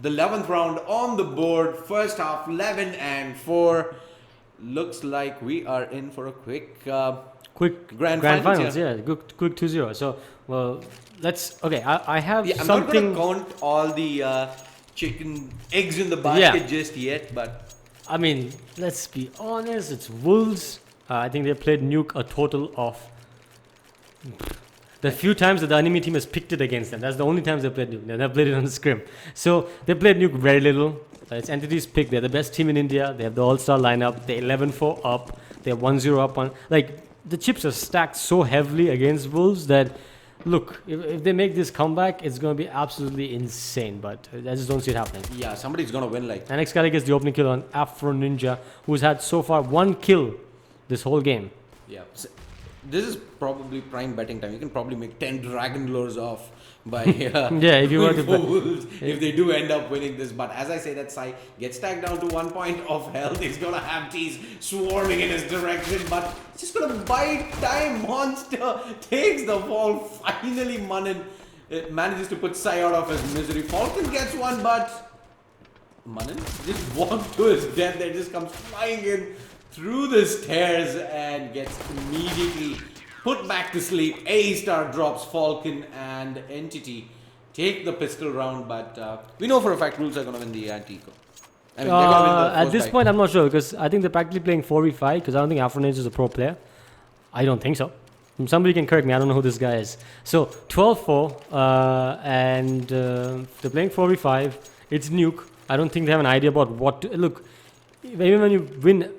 Speaker 1: the 11th round on the board. First half, 11-4. Looks like we are in for a quick grand finals.
Speaker 2: Yeah, quick 2-0. So, well, let's... Okay, I have
Speaker 1: I'm
Speaker 2: something...
Speaker 1: not gonna count all the chicken eggs in the basket just yet, but...
Speaker 2: I mean, let's be honest, it's Wolves. I think they played Nuke a total of... The few times that the enemy team has picked it against them. That's the only times they played Nuke. They never played it on the scrim. So, they played Nuke very little. It's Entity's pick. They're the best team in India. They have the all-star lineup. They're 11-4 up. They're 1-0 up on... Like, the chips are stacked so heavily against Wolves that... Look, if they make this comeback, it's going to be absolutely insane. But I just don't see it happening.
Speaker 1: Yeah, somebody's going to win like...
Speaker 2: And Excalibur gets the opening kill on Afro Ninja, who's had so far 1 kill this whole game.
Speaker 1: Yeah. So this is probably prime betting time. You can probably make 10 Dragon Lures off by
Speaker 2: if you want to
Speaker 1: Wolves if they do end up winning this. But as I say, that Sai gets tagged down to 1 point of health. He's going to have T's swarming in his direction, but it's just going to bide time. Monster takes the fall. Finally, Manan manages to put Sai out of his misery. Falcon gets one, but Manan just walked to his death. There just comes flying in through the stairs and gets immediately put back to sleep. A-Star drops Falcon, and Entity take the pistol round, but we know for a fact Wolves are going to win the anti-eco. I mean, they're going to win the
Speaker 2: at this point, I'm not sure, because I think they're practically playing 4v5, because I don't think Afro Ninja is a pro player. I don't think so. Somebody can correct me. I don't know who this guy is. So, 12-4, and they're playing 4v5. It's Nuke. I don't think they have an idea about what to... Look, even when you win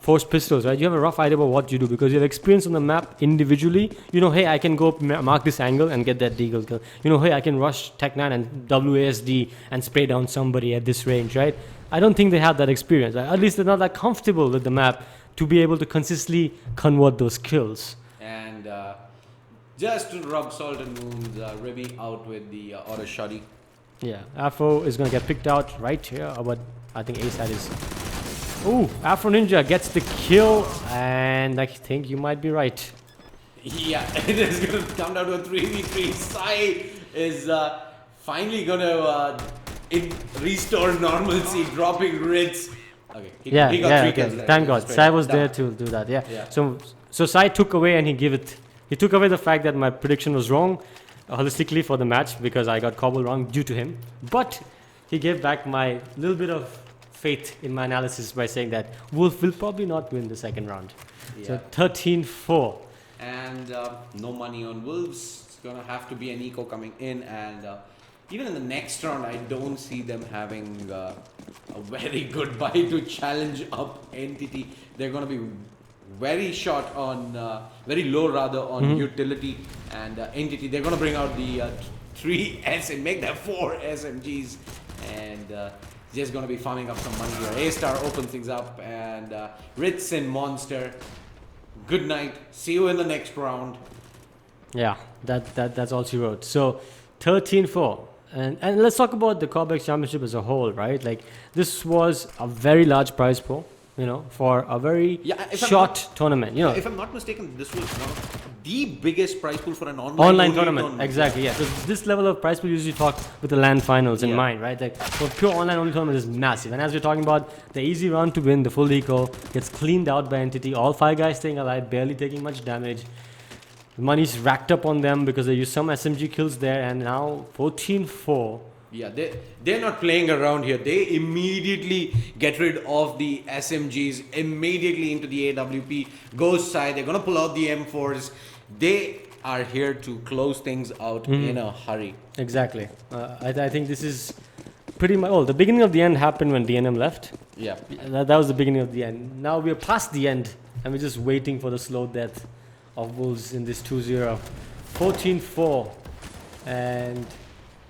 Speaker 2: forced pistols, right, you have a rough idea about what you do because you have experience on the map individually. You know, hey, I can go mark this angle and get that deagle kill. You know, hey, I can rush Tech 9 and WASD and spray down somebody at this range, right? I don't think they have that experience. At least they're not that comfortable with the map to be able to consistently convert those kills.
Speaker 1: And just to rub salt in wounds, Ribby out with the auto shoddy.
Speaker 2: Yeah, Afro is going to get picked out right here, but I think A-side is... Ooh, Afro Ninja gets the kill, and I think you might be right.
Speaker 1: Yeah, it is going to come down to a 3v3. Sai is finally going to restore normalcy, dropping Ritz. Okay, he got 3 kills.
Speaker 2: Okay. Thank God, Sai was there to do that. Yeah. So Sai took away, and he took away the fact that my prediction was wrong, holistically for the match because I got Cobble wrong due to him. But he gave back my little bit of faith in my analysis by saying that Wolf will probably not win the second round. Yeah. So 13-4.
Speaker 1: And no money on Wolves. It's going to have to be an eco coming in. And even in the next round, I don't see them having a very good buy to challenge up Entity. They're going to be very short on, very low rather on utility and Entity. They're going to bring out the 3 and make that 4 SMGs. And just going to be farming up some money here. A-Star opens things up and Ritz and Monster. Good night. See you in the next round.
Speaker 2: Yeah, that's all she wrote. So 13-4. And let's talk about the Cobx Championship as a whole, right? Like, this was a very large prize pool, you know, for a very short tournament. You know,
Speaker 1: if I'm not mistaken, this was one of the biggest prize pool for an online tournament.
Speaker 2: Exactly, yeah. So this level of prize pool usually talk with the LAN finals in mind, right? Like, for pure online only tournament is massive. And as we're talking about, the easy round to win, the full eco, gets cleaned out by Entity. All 5 guys staying alive, barely taking much damage. The money's racked up on them because they used some SMG kills there, and now 14-4.
Speaker 1: Yeah, they're not playing around here. They immediately get rid of the SMGs, immediately into the AWP, Ghost side. They're going to pull out the M4s. They are here to close things out in a hurry.
Speaker 2: Exactly. I think this is pretty much... Oh, the beginning of the end happened when DNM left.
Speaker 1: Yeah.
Speaker 2: That was the beginning of the end. Now we're past the end, and we're just waiting for the slow death of Wolves in this 2-0. 14-4. And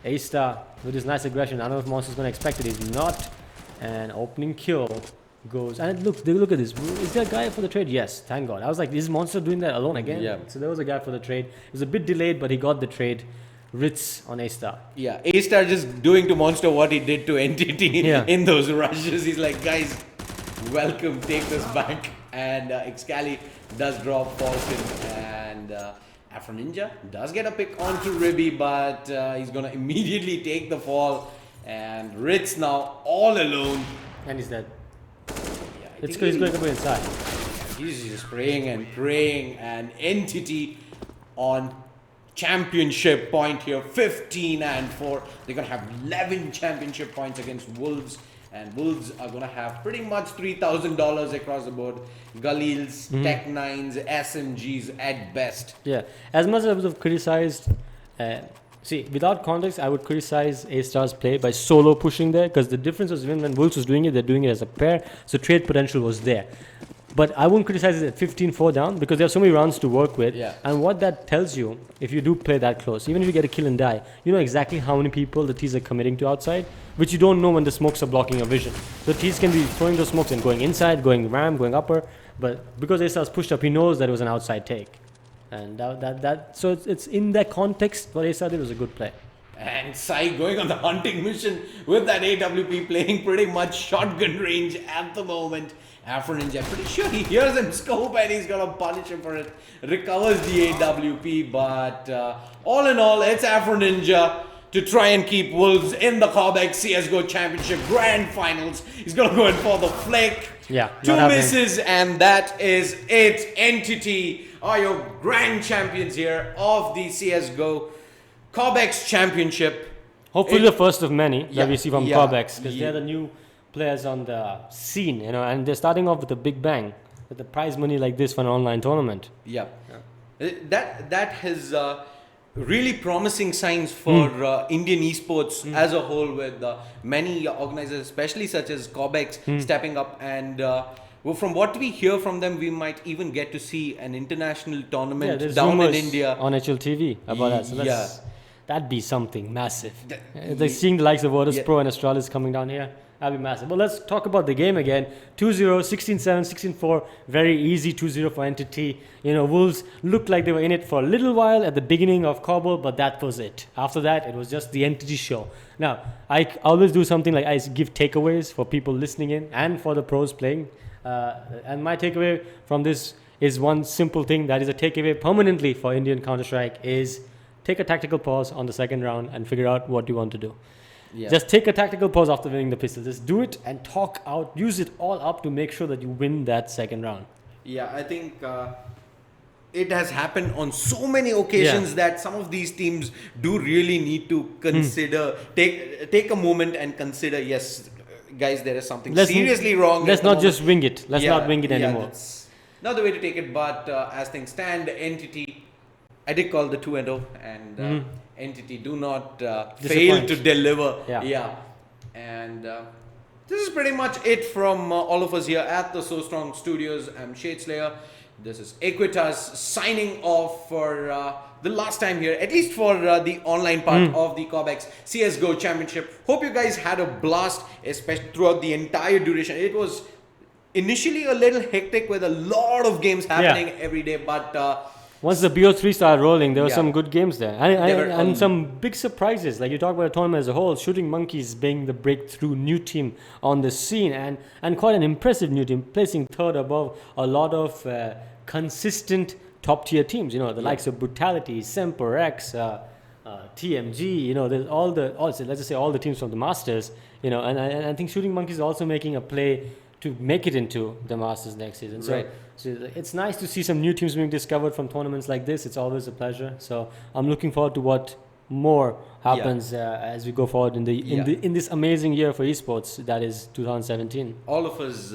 Speaker 2: A-Star with his nice aggression. I don't know if Monster's going to expect it. He's not. And opening kill goes. And look at this. Is there a guy for the trade? Yes, thank God. I was like, is Monster doing that alone again?
Speaker 1: Yeah.
Speaker 2: So there was a guy for the trade. It was a bit delayed, but he got the trade. Ritz on A-Star.
Speaker 1: Yeah, A-Star just doing to Monster what he did to Entity in those rushes. He's like, guys, welcome, take this back. And Excali does drop Falcon, and Afro Ninja does get a pick onto Ribby, but he's going to immediately take the fall. And Ritz now all alone.
Speaker 2: And he's dead.
Speaker 1: Yeah,
Speaker 2: he's going to go inside.
Speaker 1: He's just praying, and Entity on championship point here, 15-4. They're going to have 11 championship points against Wolves. And Wolves are going to have pretty much $3,000 across the board. Galils, Tech 9s, SMGs at best.
Speaker 2: Yeah. As much as I would have criticized... see, without context, I would criticize A-Star's play by solo pushing there. Because the difference was when Wolves was doing it, they're doing it as a pair. So trade potential was there. But I wouldn't criticize it at 15-4 down because there are so many rounds to work with.
Speaker 1: Yeah.
Speaker 2: And what that tells you, if you do play that close, even if you get a kill and die, you know exactly how many people the T's are committing to outside, which you don't know when the smokes are blocking your vision. The T's can be throwing those smokes and going inside, going ram, going upper. But because A-Star's pushed up, he knows that it was an outside take. And so it's in that context, what A-Star did was a good play.
Speaker 1: And Sai going on the hunting mission with that AWP, playing pretty much shotgun range at the moment. Afro Ninja, pretty sure he hears him scope and he's going to punish him for it. Recovers the AWP, but all in all, it's Afro Ninja to try and keep Wolves in the Cobx CSGO Championship Grand Finals. He's going to go in for the flick.
Speaker 2: Yeah.
Speaker 1: 2 misses, and that is it. Entity are your grand champions here of the CSGO Cobx Championship.
Speaker 2: Hopefully the first of many that we see from Cobx, because they're the new players on the scene, you know, and they're starting off with a big bang with the prize money like this for an online tournament.
Speaker 1: Yeah. That has really promising signs for Indian esports as a whole, with many organizers, especially such as Cobx, stepping up. And well, from what we hear from them, we might even get to see an international tournament
Speaker 2: there's
Speaker 1: down in
Speaker 2: rumors
Speaker 1: India.
Speaker 2: on HLTV about that. So
Speaker 1: Yeah.
Speaker 2: that'd be something massive.
Speaker 1: Th-
Speaker 2: Like seeing the likes of Virtus
Speaker 1: Yeah.
Speaker 2: Pro and Astralis coming down here, that'd be massive. But let's talk about the game again. 2-0, 16-7, 16-4. Very easy 2-0 for Entity. You know, Wolves looked like they were in it for a little while at the beginning of Cobble, but that was it. After that, it was just the Entity show. Now, I always do something like I give takeaways for people listening in and for the pros playing. And my takeaway from this is one simple thing that is a takeaway permanently for Indian Counter-Strike is take a tactical pause on the second round and figure out what you want to do.
Speaker 1: Yeah.
Speaker 2: Just take a tactical pause after winning the pistol. Just do it and talk out. Use it all up to make sure that you win that second round.
Speaker 1: Yeah, I think it has happened on so many occasions that some of these teams do really need to consider, take a moment and consider, yes, guys, there is something seriously wrong.
Speaker 2: Let's not just wing it. Let's not wing it anymore.
Speaker 1: That's not the way to take it, but as things stand, Entity, I did call the 2-0, and Entity do not fail to deliver.
Speaker 2: Yeah.
Speaker 1: And this is pretty much it from all of us here at the So Strong Studios. I'm Shade Slayer. This is Equitas signing off for the last time here, at least for the online part of the Cobx CSGO Championship. Hope you guys had a blast, especially throughout the entire duration. It was initially a little hectic with a lot of games happening every day, but
Speaker 2: once the Bo3 started rolling, there were
Speaker 1: Yeah.
Speaker 2: some good games there. And some big surprises. Like you talk about the tournament as a whole, Shooting Monkeys being the breakthrough new team on the scene, and quite an impressive new team, placing third above a lot of consistent top-tier teams. You know, the likes of Brutality, Semper X, TMG, you know, there's let's just say all the teams from the Masters, you know, and I think Shooting Monkeys is also making a play to make it into the Masters next season. So,
Speaker 1: Right.
Speaker 2: so it's nice to see some new teams being discovered from tournaments like this. It's always a pleasure. So I'm looking forward to what more happens as we go forward in in this amazing year for esports that is 2017.
Speaker 1: all of us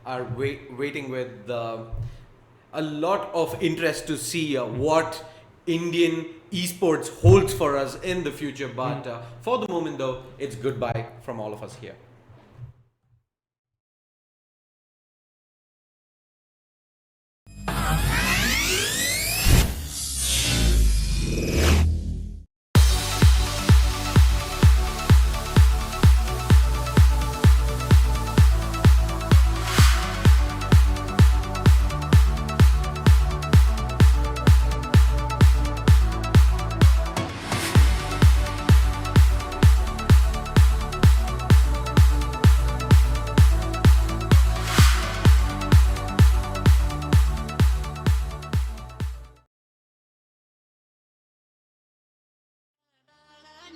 Speaker 1: are waiting with a lot of interest to see what Indian esports holds for us in the future. But for the moment, though, it's goodbye from all of us here.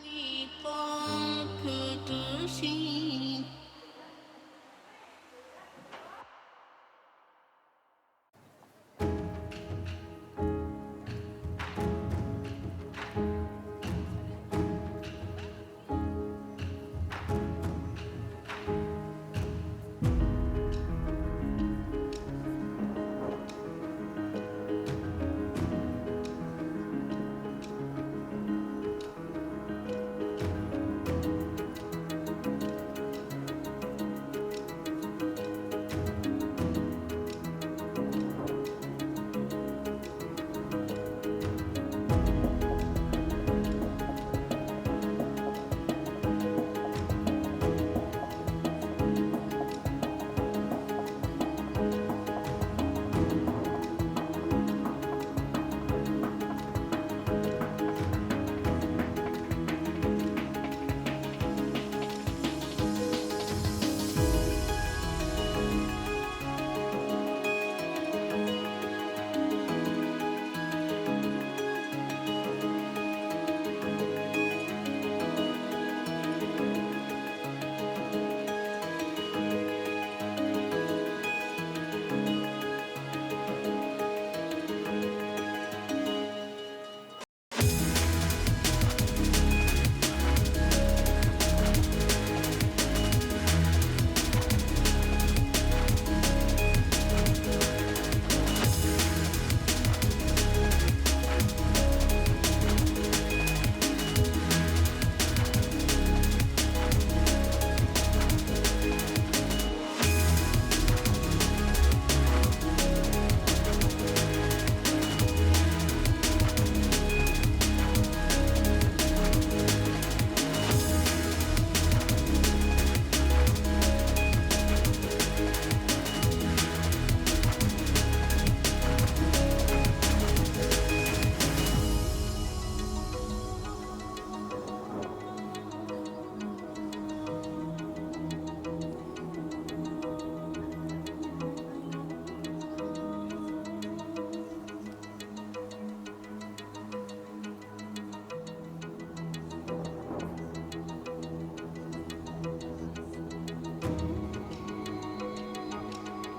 Speaker 3: Ni pong putusin